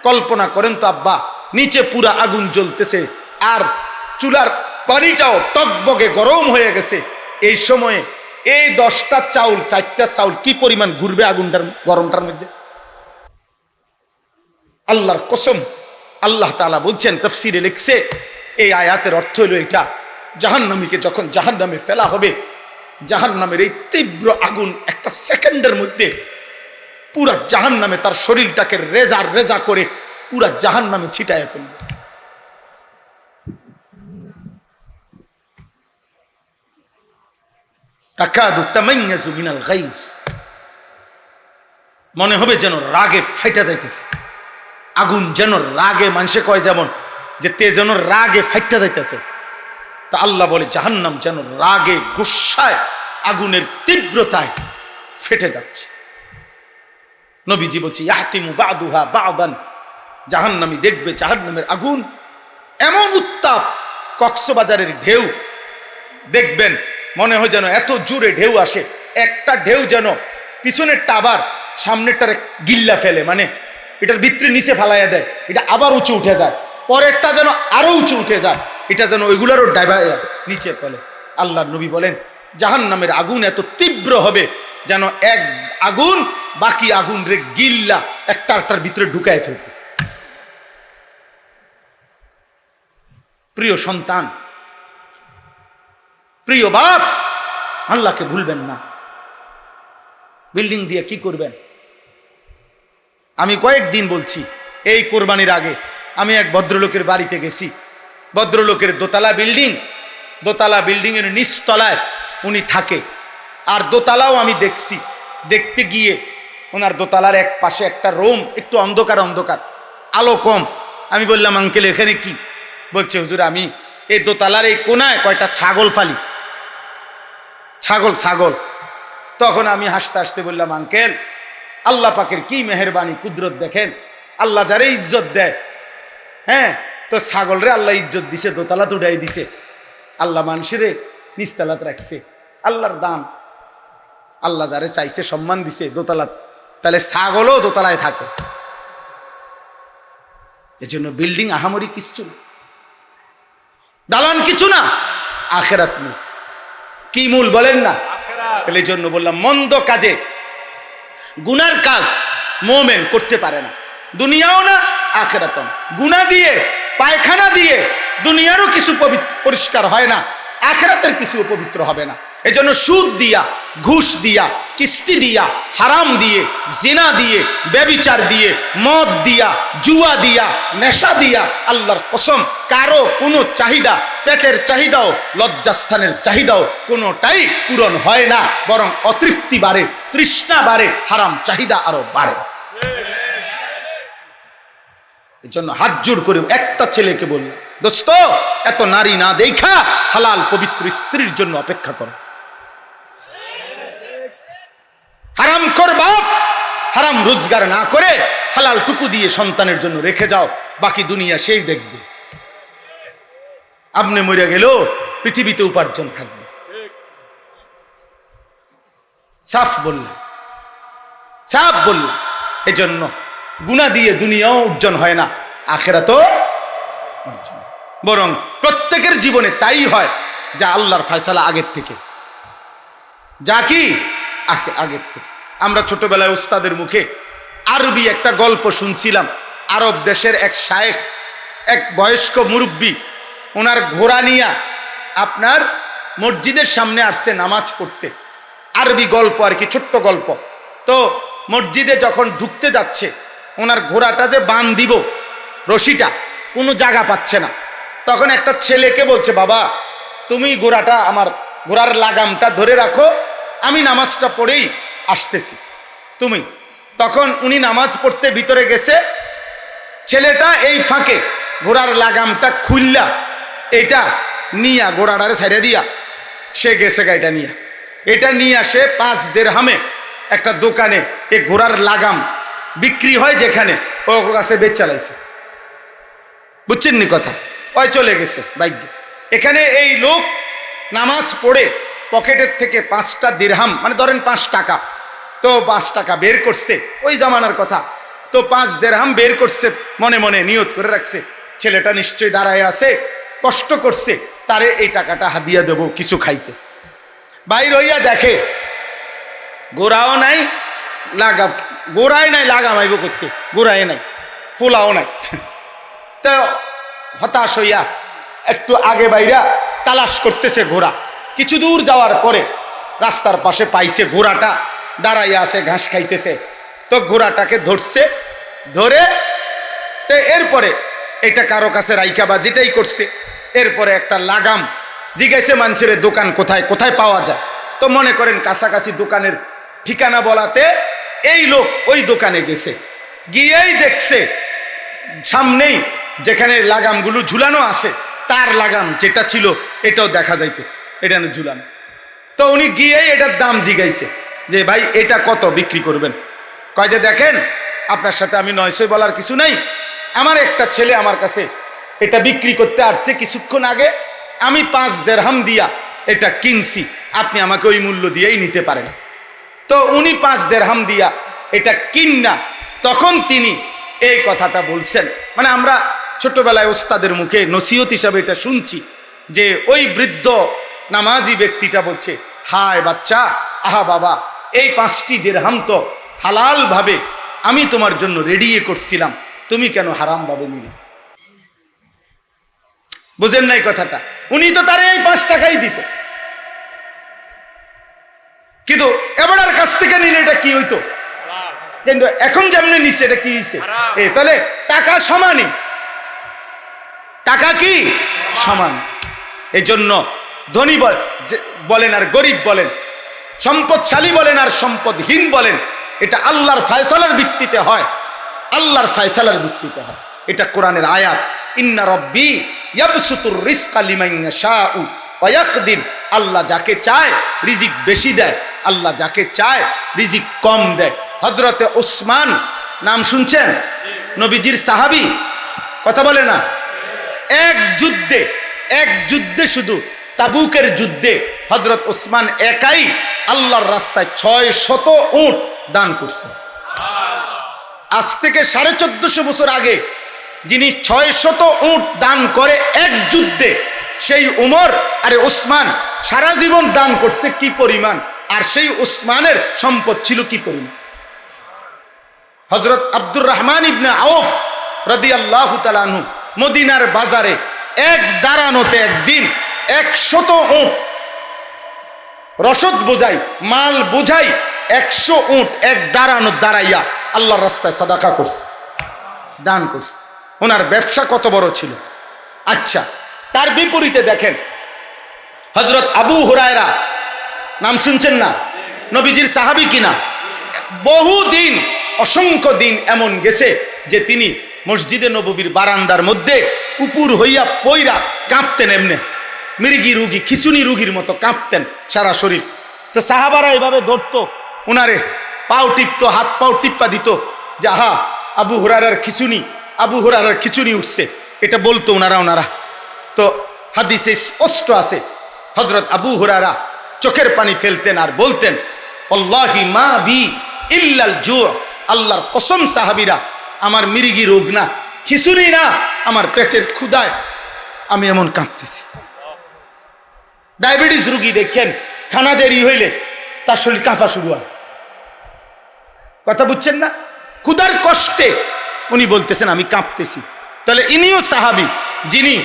কল্পনা করেন তো আব্বা, নিচে পুরা আগুন জ্বলতেছে আর চুলার পানিটাও টকবকে গরম হয়ে গেছে। এই সময়ে এই 10টা চাউল, 4টা চাউল কি পরিমাণ ঘুরবে আগুনটার, গরমটার মধ্যে। আল্লাহর কসম, আল্লাহ তাআলা বলছেন, তাফসীরে লিখছে, এই আয়াতের অর্থ হলো এটা, জাহান্নামীকে যখন জাহান্নামে ফেলা হবে, জাহান্নামের এই তীব্র আগুন 1 সেকেন্ডের মধ্যে পুরা জাহান্নামে তার শরীরটাকে রেজা রেজা করে পুরা জাহান্নামে ছিটায় ফেলবে। তাকাদু তামাইয়াজু মিনাল গায়জ, মনে হবে যেন রাগে ফাইটা যাইতেছে। আগুন যেন রাগে, মানুষে কয় যেমন যে তে যেন রাগে ফাইটা যাইতেছে, তা আল্লাহ বলে জাহান্নাম যেন রাগে, গুসায়, আগুনের তীব্রতায় ফেটে যাচ্ছে। নবীজি বলছে, ইয়াহতিমু বাদুহা বাদান, জাহান্নামী দেখবে জাহান্নামের আগুন এমন উত্তাপ, কক্সবাজারের ঢেউ দেখবেন, মনে হয় যেন এত জোরে ঢেউ আসে, একটা ঢেউ যেন পিছনের টাবার সামনেরটারে গিল্লা ফেলে, মানে এটার ভিতরে নিচে ফালাইয়া দেয়, এটা আবার উঁচু উঠে যায়, পরেরটা যেন আরো উঁচু উঠে যায়, এটা যেন ওইগুলারও ডাইভাইয়া নিচে ফেলে। আল্লাহর নবী বলেন জাহান্নামের আগুন এত তীব্র হবে যেন এক আগুন বাকি আগুন রে গিল্লা একটার ভিতরে ঢুকায় ফেলতেছে। প্রিয় সন্তান, প্রিয় বাপ, আল্লাহকে ভুলবেন না। বিল্ডিং দিয়ে কি করবেন? আমি কয়েকদিন বলছি, এই কোরবানির আগে আমি এক ভদ্রলোকের বাড়িতে গেছি। ভদ্রলোকের দোতলা বিল্ডিং, দোতলা বিল্ডিং এর নিচতলায় উনি থাকে, আর দোতলাও আমি দেখছি। দেখতে গিয়ে ওনার দোতলার এক পাশে একটা রুম একটু অন্ধকার অন্ধকার, আলো কম। আমি বললাম, আঙ্কেল এখানে কি? বলছে, হুজুর আমি এই দোতলার এই কোনায় কয়টা ছাগল ফালি, ছাগল ছাগল। তখন আমি হাসতে হাসতে বললাম, আঙ্কেল আল্লাহ পাকের কি মেহেরবানি, কুদরত দেখেন, আল্লাহ যারে ইজ্জত দেয়, হ্যাঁ, তো ছাগল রে আল্লাহ ইজ্জত দিছে, দোতলাত উঠাই দিছে, আল্লাহ মানুষেরে নিচতলাত রাখছে। আল্লাহর দান, আল্লাহ যারে চাইছে সম্মান দিছে দোতলাত, তাহলে ছাগলও দোতলায় থাকে। এজন্য বিল্ডিং আহামরি কিছু না, দালান কিছু না, আখেরাত মূল। কি মূল বলেন না? এই জন্য বললাম, মন্দ কাজে, গুনার কাজ মোমেন করতে পারে না, দুনিয়াও না আখেরাতও না। গুনাহ দিয়ে, পায়খানা দিয়ে দুনিয়ারও কিছু পরিষ্কার হয় না, আখেরাতের কিছু পবিত্র হবে না। এজন্য সুদ দিয়া, ঘুষ দিয়া, কিস্তি দিয়া, হারাম দিয়ে, জিনা দিয়ে, ব্যভিচার দিয়ে, মদ দিয়া, জুয়া দিয়া, নেশা দিয়া, আল্লাহর কসম কারো কোনো চাহিদা, পেটের চাহিদাও, লজ্জাস্থানের চাহিদাও কোনোটাই পূরণ হয় না, বরং অতৃপ্তি বাড়ে, তৃষ্ণা বাড়ে, হারাম চাহিদা আরো বাড়ে। এই জন্য হাত জোর করে একটা ছেলেকে বলল, দোস্ত এত নারী না দেখা হালাল পবিত্র স্ত্রীর জন্য অপেক্ষা করো। হারামখোর বাপ হারাম রোজগার না করে হালাল টুকু দিয়ে সন্তানের জন্য রেখে যাও, বাকি দুনিয়া সেই দেখবে। আপনি মরে গেলেও পৃথিবীতে উপার্জন থাকবে। সাফ বললাম, সাফ বললাম। এজন্য গুনাহ দিয়ে দুনিয়াও উজ্জ্বল হয় না, আখিরাতও উজ্জ্বল। বরং প্রত্যেকের জীবনে তাই হয় যা আল্লাহর ফয়সালা আগের থেকে, যা কি আগের থেকে। আমরা ছোটবেলায় উস্তাদের মুখে আরবি একটা গল্প শুনছিলাম। আরব দেশের এক শায়েখ, এক বয়স্ক মুরব্বী, ওনার ঘোড়া নিয়া আপনার মসজিদের সামনে আসছে নামাজ পড়তে। আরবি গল্প আর কি, ছোট্ট গল্প। তো মসজিদে যখন ঢুকতে যাচ্ছে, ওনার ঘোড়াটা যে বান দিব রশিটা কোনো জায়গা পাচ্ছে না। তখন একটা ছেলেকে বলছে, বাবা তুমি ঘোড়াটা, আমার ঘোড়ার লাগামটা ধরে রাখো, আমি নামাজটা পড়েই আসতেছি তুমি। তখন উনি নামাজ পড়তে ভিতরে গেছে, ছেলেটা এই ফাঁকে ঘোড়ার লাগামটা খুললা এটা নিয়া ঘোড়াটারে ছেড়ে দিয়া সে গেছে গাড়িটা নিয়ে। এটা নিয়ে আসে 5 দিরহামে একটা দোকানে, এই ঘোড়ার লাগাম বিক্রি হয় যেখানে, ও কাছে বেচ চালাইছে। বুঝছেন নি কথা? ওই চলে গেছে বাইক। এখানে এই লোক নামাজ পড়ে পকেটের থেকে 5টা দিরহাম, মানে ধরেন 5 টাকা, তো 5 টাকা বের করছে, ওই জামানার কথা। তো 5 দিরহাম বের করছে, মনে মনে নিয়ত করে রাখছে ছেলেটা নিশ্চয়ই দাঁড়ায় আছে, কষ্ট করছে, তারে এই টাকাটা হাদিয়া দেব কিছু খাইতে। বাইর হইয়া দেখে গোড়াও নাই, লাগাম গোড়ায় নাই, লাগাম আইব করতে গোড়ায় নাই, ফুলাও নাই। তো হতাশ হইয়া একটু আগে বাইরা তালাশ করতেছে ঘোড়া। কিছু দূর যাওয়ার পরে রাস্তার পাশে পাইছে ঘোড়াটা দাঁড়াইয়া আছে, ঘাস খাইতেছে। তো ঘোড়াটাকে ধরছে, ধরে তো এরপরে এটা কারো কাছে রাইকা বা যেটাই করছে, এরপরে একটা লাগাম জিজ্ঞাসা মানুষের দোকান কোথায় কোথায় পাওয়া যায়। তো মনে করেন কাছাকাছি দোকানের ঠিকানা বলাতে এই লোক ওই দোকানে গেছে, গিয়েই দেখছে সামনেই যেখানে লাগামগুলো ঝুলানো আছে, তার লাগাম যেটা ছিল এটাও দেখা যাইতেছে, এটা ঝুলানো। তো উনি গিয়েই এটার দাম জিগাইছে যে ভাই এটা কত বিক্রি করবেন? কয় যে দেখেন আপনার সাথে আমি 900 বলার কিছু নাই, আমার একটা ছেলে আমার কাছে এটা বিক্রি করতে আসছে কিছুক্ষণ আগে, আমি 5 দিরহাম দিয়া এটা কিনছি, আপনি আমাকে ওই মূল্য দিয়েই নিতে পারেন। তো উনি 5 দিরহাম দিয়া এটা কিন্না তখন তিনি এই কথাটা বলছেন। মানে আমরা ছোটবেলায় ওস্তাদের মুখে নসিহত হিসাবে এটা শুনছি যে ওই বৃদ্ধ নামাজি ব্যক্তিটা বলছে, হায় বাচ্চা, আহা বাবা, এই 5টি দিরহাম তো হালাল ভাবে আমি তোমার জন্য রেডি করছিলাম, তুমি কেন হারাম ভাবে নিলে? বুঝেন নাই কথাটা? উনি তো তার এই 5 টাকাই দিত, কিন্তু এবারের কাছ থেকে নিলে এটা কি হইতো? কিন্তু এখন যেমনি নিচ্ছে এটা কি হইছে? তাহলে টাকা সমানই, টাকা কি সমান। এই জন্য ধনী বলেন আর গরিব বলেন, সম্পদশালী বলেন আর সম্পদহীন বলেন, এটা আল্লাহর ফয়সালার ভিত্তিতে হয়, আল্লাহর ফয়সালার ভিত্তিতে হয়। এটা কোরআনের আয়াত, ইন্না রব্বি ইয়াবসুতুর রিজকা লিমান ইয়াশাউ ওয়া ইয়াকদির। আল্লাহ যাকে চায় রিজিক বেশি দেয়, আল্লাহ যাকে চায় রিজিক কম দেয়। হযরতে ওসমান নাম শুনছেন? নবীজির সাহাবী, কথা বলে না? এক যুদ্ধে শুধু তাবুকের যুদ্ধে হযরত ওসমান একাই আল্লাহর রাস্তায় 600 উট দান করছে। আজ থেকে 1450 বছর আগে যিনি 600 উট দান করে এক যুদ্ধে, সেই উমর আরে ওসমান সারা জীবন দান করছে কি পরিমাণ, আর সেই ওসমানের সম্পদ ছিল কি পরিমাণ। হযরত আব্দুর রহমান ইবনে আউফ রাদিয়াল্লাহু তাআলা আনহু মদিনার বাজারে এক দাঁড়ানোতে একদিন 100 উট রসদ বোঝাই, মাল বোঝাই 100 উট এক দাঁড়ানো দাঁড়াইয়া আল্লাহর রাস্তায় সাদাকা করছে, দান করছে। ওনার ব্যবসা কত বড় ছিল। আচ্ছা, তার বিপরীতে দেখেন হযরত আবু হুরায়রা, নাম শুনছেন না? নবীজির সাহাবী কিনা? বহুদিন, অসংখ্য দিন এমন গেছে যে তিনি মসজিদে নববীর বারান্দার মধ্যে উপুর হইয়া পইরা কাঁপতেন, এমনে মৃগী রুগী, খিচুনি রুগীর মতো কাঁপতেন সারা শরীর। তো সাহাবারা এভাবে ধরতো, উনারে পাও টিপতো, হাত পাও টিপ্পা দিত যে আহা আবু হুরায়রার খিচুনি, আবু হুরায়রার খিচুনি উঠছে, এটা বলতো ওনারা। তো হাদিসে স্পষ্ট আছে হযরত আবু হুরায়রা চোখের পানি ফেলতেন আর বলতেন আল্লাহি মা বি ইল্লাল জু', আল্লাহর কসম সাহাবীরা আমার মিরিগি রোগ না, খিচুনি না, আমার পেটের ক্ষুধায় আমি এমন কাঁদতেছি। ডায়াবেটিস রোগী দেখেন খানা দেরি হইলে তার শরীর কাঁপা শুরু হয়, কথা বুঝছেন না? ক্ষুধার কষ্টে উনি বলতেছেন আমি কাঁপতেছি। তাহলে ইনিও সাহাবী, যিনি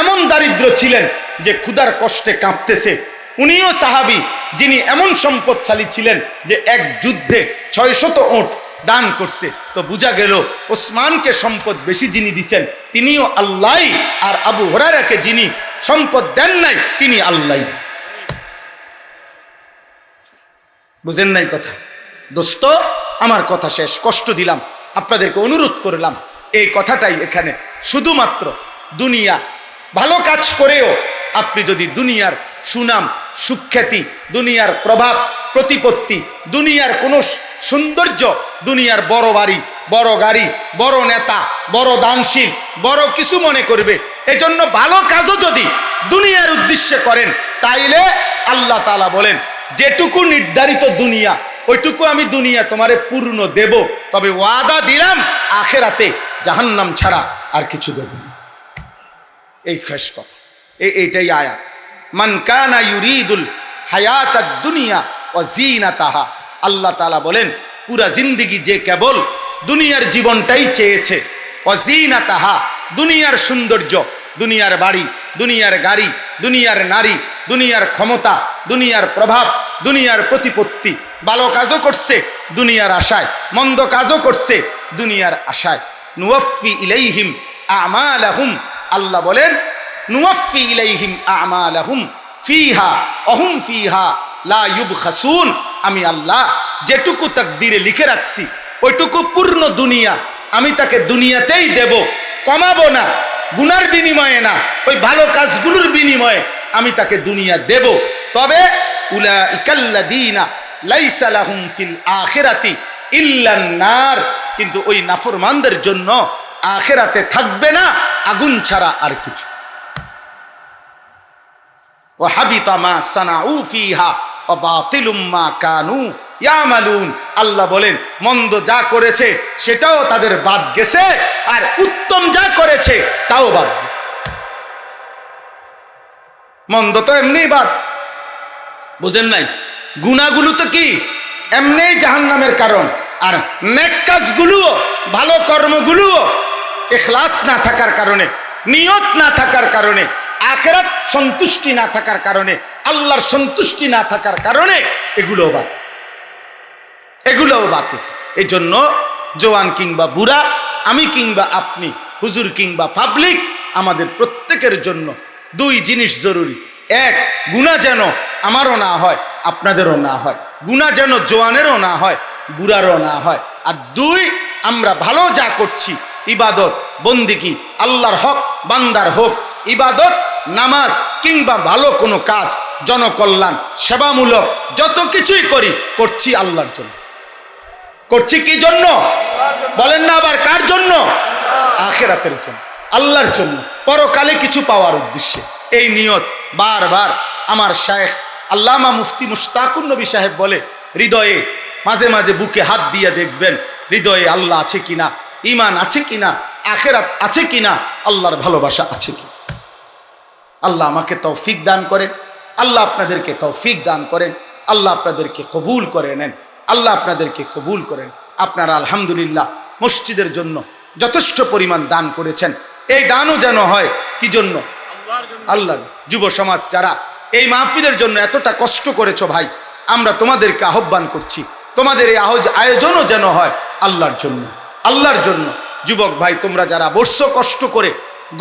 এমন দারিদ্র ছিলেন যে ক্ষুধার কষ্টে কাঁপতেছে। উনিও সাহাবী, যিনি এমন সম্পদশালী ছিলেন যে এক যুদ্ধে 600 উট দান করছে। তো বোঝা গেল ওসমানকে সম্পদ বেশি যিনি দিছেন তিনিও আল্লাহ, আর আবু হুরায়রাকে যিনি সম্পদ দেন নাই তিনি আল্লাহ। বুঝেন নাই কথা? দোস্ত আমার কথা শেষ, কষ্ট দিলাম, আপনাদেরকে অনুরোধ করলাম এই কথাটাই এখানে। শুধুমাত্র দুনিয়া ভালো কাজ করেও আপনি যদি দুনিয়ার সুনাম সুখ্যাতি, দুনিয়ার প্রভাব প্রতিপত্তি, দুনিয়ার কোনো সৌন্দর্য, দুনিয়ার বড় বাড়ি, বড় গাড়ি, বড় নেতা, বড় দানশীল, বড় কিছু মনে করবে, এজন্য ভালো কাজও যদি দুনিয়ার উদ্দেশ্যে করেন তাইলে আল্লাহ তাআলা বলেন যেটুকু নির্ধারিত দুনিয়া ওইটুকু আমি দুনিয়া তোমারে পূর্ণ দেব, তবে ওয়াদা দিলাম আখিরাতে জাহান্নাম ছাড়া আর কিছু দেব না। এই খাস কথা, এইটাই আয়াত। মান কানা ইউরিদুল হায়াতাদ দুনিয়া ওয়া জিনাতাহা, আল্লাহ তাআলা বলেন পুরা জিন্দেগি যে কেবল দুনিয়ার জীবনটাই চেয়েছে, ওয়া জিনাতাহা দুনিয়ার সৌন্দর্য, দুনিয়ার বাড়ি, দুনিয়ার গাড়ি, দুনিয়ার নারী, দুনিয়ার ক্ষমতা, দুনিয়ার প্রভাব, দুনিয়ার প্রতিপত্তি, ভালো কাজও করছে দুনিয়ার আশায়, মন্দ কাজও করছে দুনিয়ার আশায়। নুওয়াফি ইলাইহিম আমালাহুম, আল্লাহ বলেন নুওয়াফি ইলাইহিম আমালাহুম ফিহা অহুম ফিহা লা ইউবখাসুন, আমি আল্লাহ যেটুকু তাকদীরে লিখে রাখছি ওইটুকু পূর্ণ দুনিয়া আমি তাকে দুনিয়াতেই দেব, কমাবো না, গুনার বিনিময়ে না, ওই ভালো কাজগুলোর বিনিময়ে আমি তাকে দুনিয়া দেব। তবে উলাইকাল্লাযীনা লাইসা লাহুম ফিল আখিরাতি ইল্লান নার, কিন্তু ওই নাফরমানদের জন্য আখিরাতে থাকবে না আগুন ছাড়া আর কিছু। ওয়া হাবিতা মা সানাউ ফিহা ওয়া বাতিলুম মা কানু ইয়ামালুন, আল্লাহ বলেন মন্দ যা করেছে সেটাও তাদের বাদ গেছে, আর উত্তম যা করেছে তাও বাদ গেছে। মন্দ তো এমনি বাদ, বুঝেন নাই? গুনাহগুলো তো কি এমনিই জাহান্নামের কারণ, আর নেক কাজগুলোও ভালো কর্মগুলোও ইখলাস না থাকার কারণে, নিয়ত না থাকার কারণে, আখিরাত সন্তুষ্টি না থাকার কারণে, আল্লাহর সন্তুষ্টি না থাকার কারণে এগুলোও বাদ, এগুলোও বাতিল। এই জন্য জওয়ান কিংবা বুড়া, আমি কিংবা আপনি, হুজুর কিংবা পাবলিক, আমাদের প্রত্যেকের জন্য দুই জিনিস জরুরি। এক, গুনাহ যেন আমারও না হয় আপনাদেরও না হয়, গুনাহ যেন জওয়ানেরও না হয় বুড়ারও না হয়। আর দুই, আমরা ভালো যা করছি ইবাদত বন্দিগি, আল্লাহর হক বান্দার হোক, ইবাদত নামাজ কিংবা ভালো কোনো কাজ, জনকল্যাণ সেবামূলক যত কিছুই করি করছি আল্লাহর জন্য। করছি কি জন্য বলেন না? আবার কার জন্য? আখিরাতের জন্য, আল্লাহর জন্য, পরকালে কিছু পাওয়ার উদ্দেশ্যে। এই নিয়ত বারবার আমার শায়েখ আল্লামা মুফতি মুশতাকুর নবী সাহেব বলে, হৃদয়ে মাঝে মাঝে বুকে হাত দিয়ে দেখবেন হৃদয়ে আল্লাহ আছে কিনা, ঈমান আছে কিনা, আখিরাত আছে কিনা, আল্লাহর ভালোবাসা আছে কি। আল্লাহ আমাকে তৌফিক দান করেন, আল্লাহ আপনাদেরকে তৌফিক দান করেন, আল্লাহ আপনাদেরকে কবুল করে নেন, আল্লাহ আপনাদেরকে কবুল করেন। আপনারা আলহামদুলিল্লাহ মসজিদের জন্য যথেষ্ট পরিমাণ দান করেছেন। এই দানও যেন হয় কি জন্য? আল্লাহর। যুব সমাজ যারা এই মাহফিলের জন্য এতটা কষ্ট করেছো ভাই, আমরা তোমাদেরকে আহ্বান করছি, তোমাদের এই আয়োজনও যেন হয় আল্লাহর জন্য, আল্লাহর জন্য। যুবক ভাই তোমরা যারা বসছো কষ্ট করে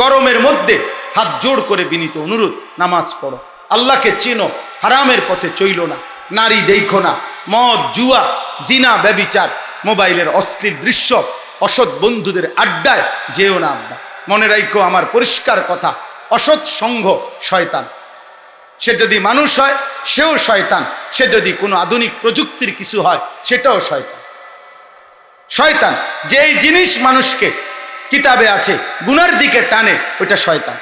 গরমের মধ্যে, হাত জোড় করে বিনীত অনুরোধ, নামাজ পড়ো, আল্লাহকে চেনো, হারামের পথে চইলো না, নারী দেখো না, মদ জুয়া জিনা ব্যভিচার মোবাইলের অশ্লীল দৃশ্য অসৎ বন্ধুদের আড্ডায় যেও না। আব্বা মনে রাখো আমার পরিষ্কার কথা, অসৎ সঙ্গ শয়তান। সে যদি মানুষ হয় সেও শয়তান, সে যদি কোনো আধুনিক প্রযুক্তির কিছু হয় সেটাও শয়তান। শয়তান যেই জিনিস মানুষকে কিতাবে আছে গুনার দিকে টানে ওইটা শয়তান।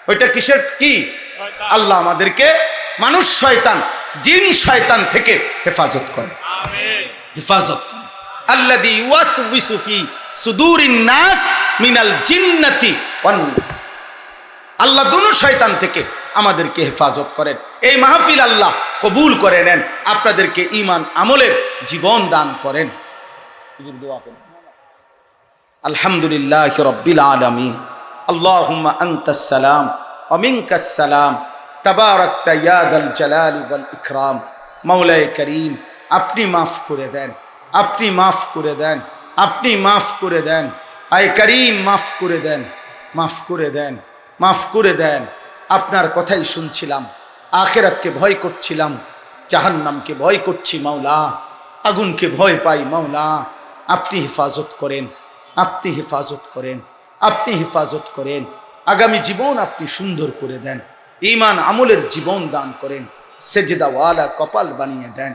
ওইটা কিসের কি? আল্লাহ আমাদেরকে মানুষ শয়তান জিন শয়তান থেকে হেফাজত করে, হেফাজত করে। আল্লাযী ইউওয়াসওয়িসু ফি সুদুরিন নাস মিনাল জিন্নাতি ওয়ান নাস। আল্লাহ দুনো শয়তান থেকে আমাদেরকে হেফাজত করেন। এই মাহফিল আল্লাহ কবুল করে নেন, আপনাদেরকে ঈমান আমলের জীবন দান করেন। আলহামদুলিল্লাহি রাব্বিল আলামিন। আল্লাহুম্মা আনতাস সালাম ওয়া মিনকাস সালাম তাবারাকতা ইয়া যাল জালালি ওয়াল ইকরাম। মাওলায়ে করিম, আপনি মাফ করে দেন, আপনি মাফ করে দেন, আপনি মাফ করে দেন। আয় করিম, মাফ করে দেন, মাফ করে দেন, মাফ করে দেন। আপনার কথাই শুনছিলাম, আখিরাতকে ভয় করছিলাম, জাহান্নামকে ভয় করছি মাওলা, আগুনকে ভয় পাই মাওলা। আপনি হেফাজত করেন, আপনি হেফাজত করেন, আপনি হেফাজত করেন। আগামী জীবন আপনি সুন্দর করে দেন, ঈমান আমলের জীবন দান করেন, সেজদাওয়ালা কপাল বানিয়ে দেন।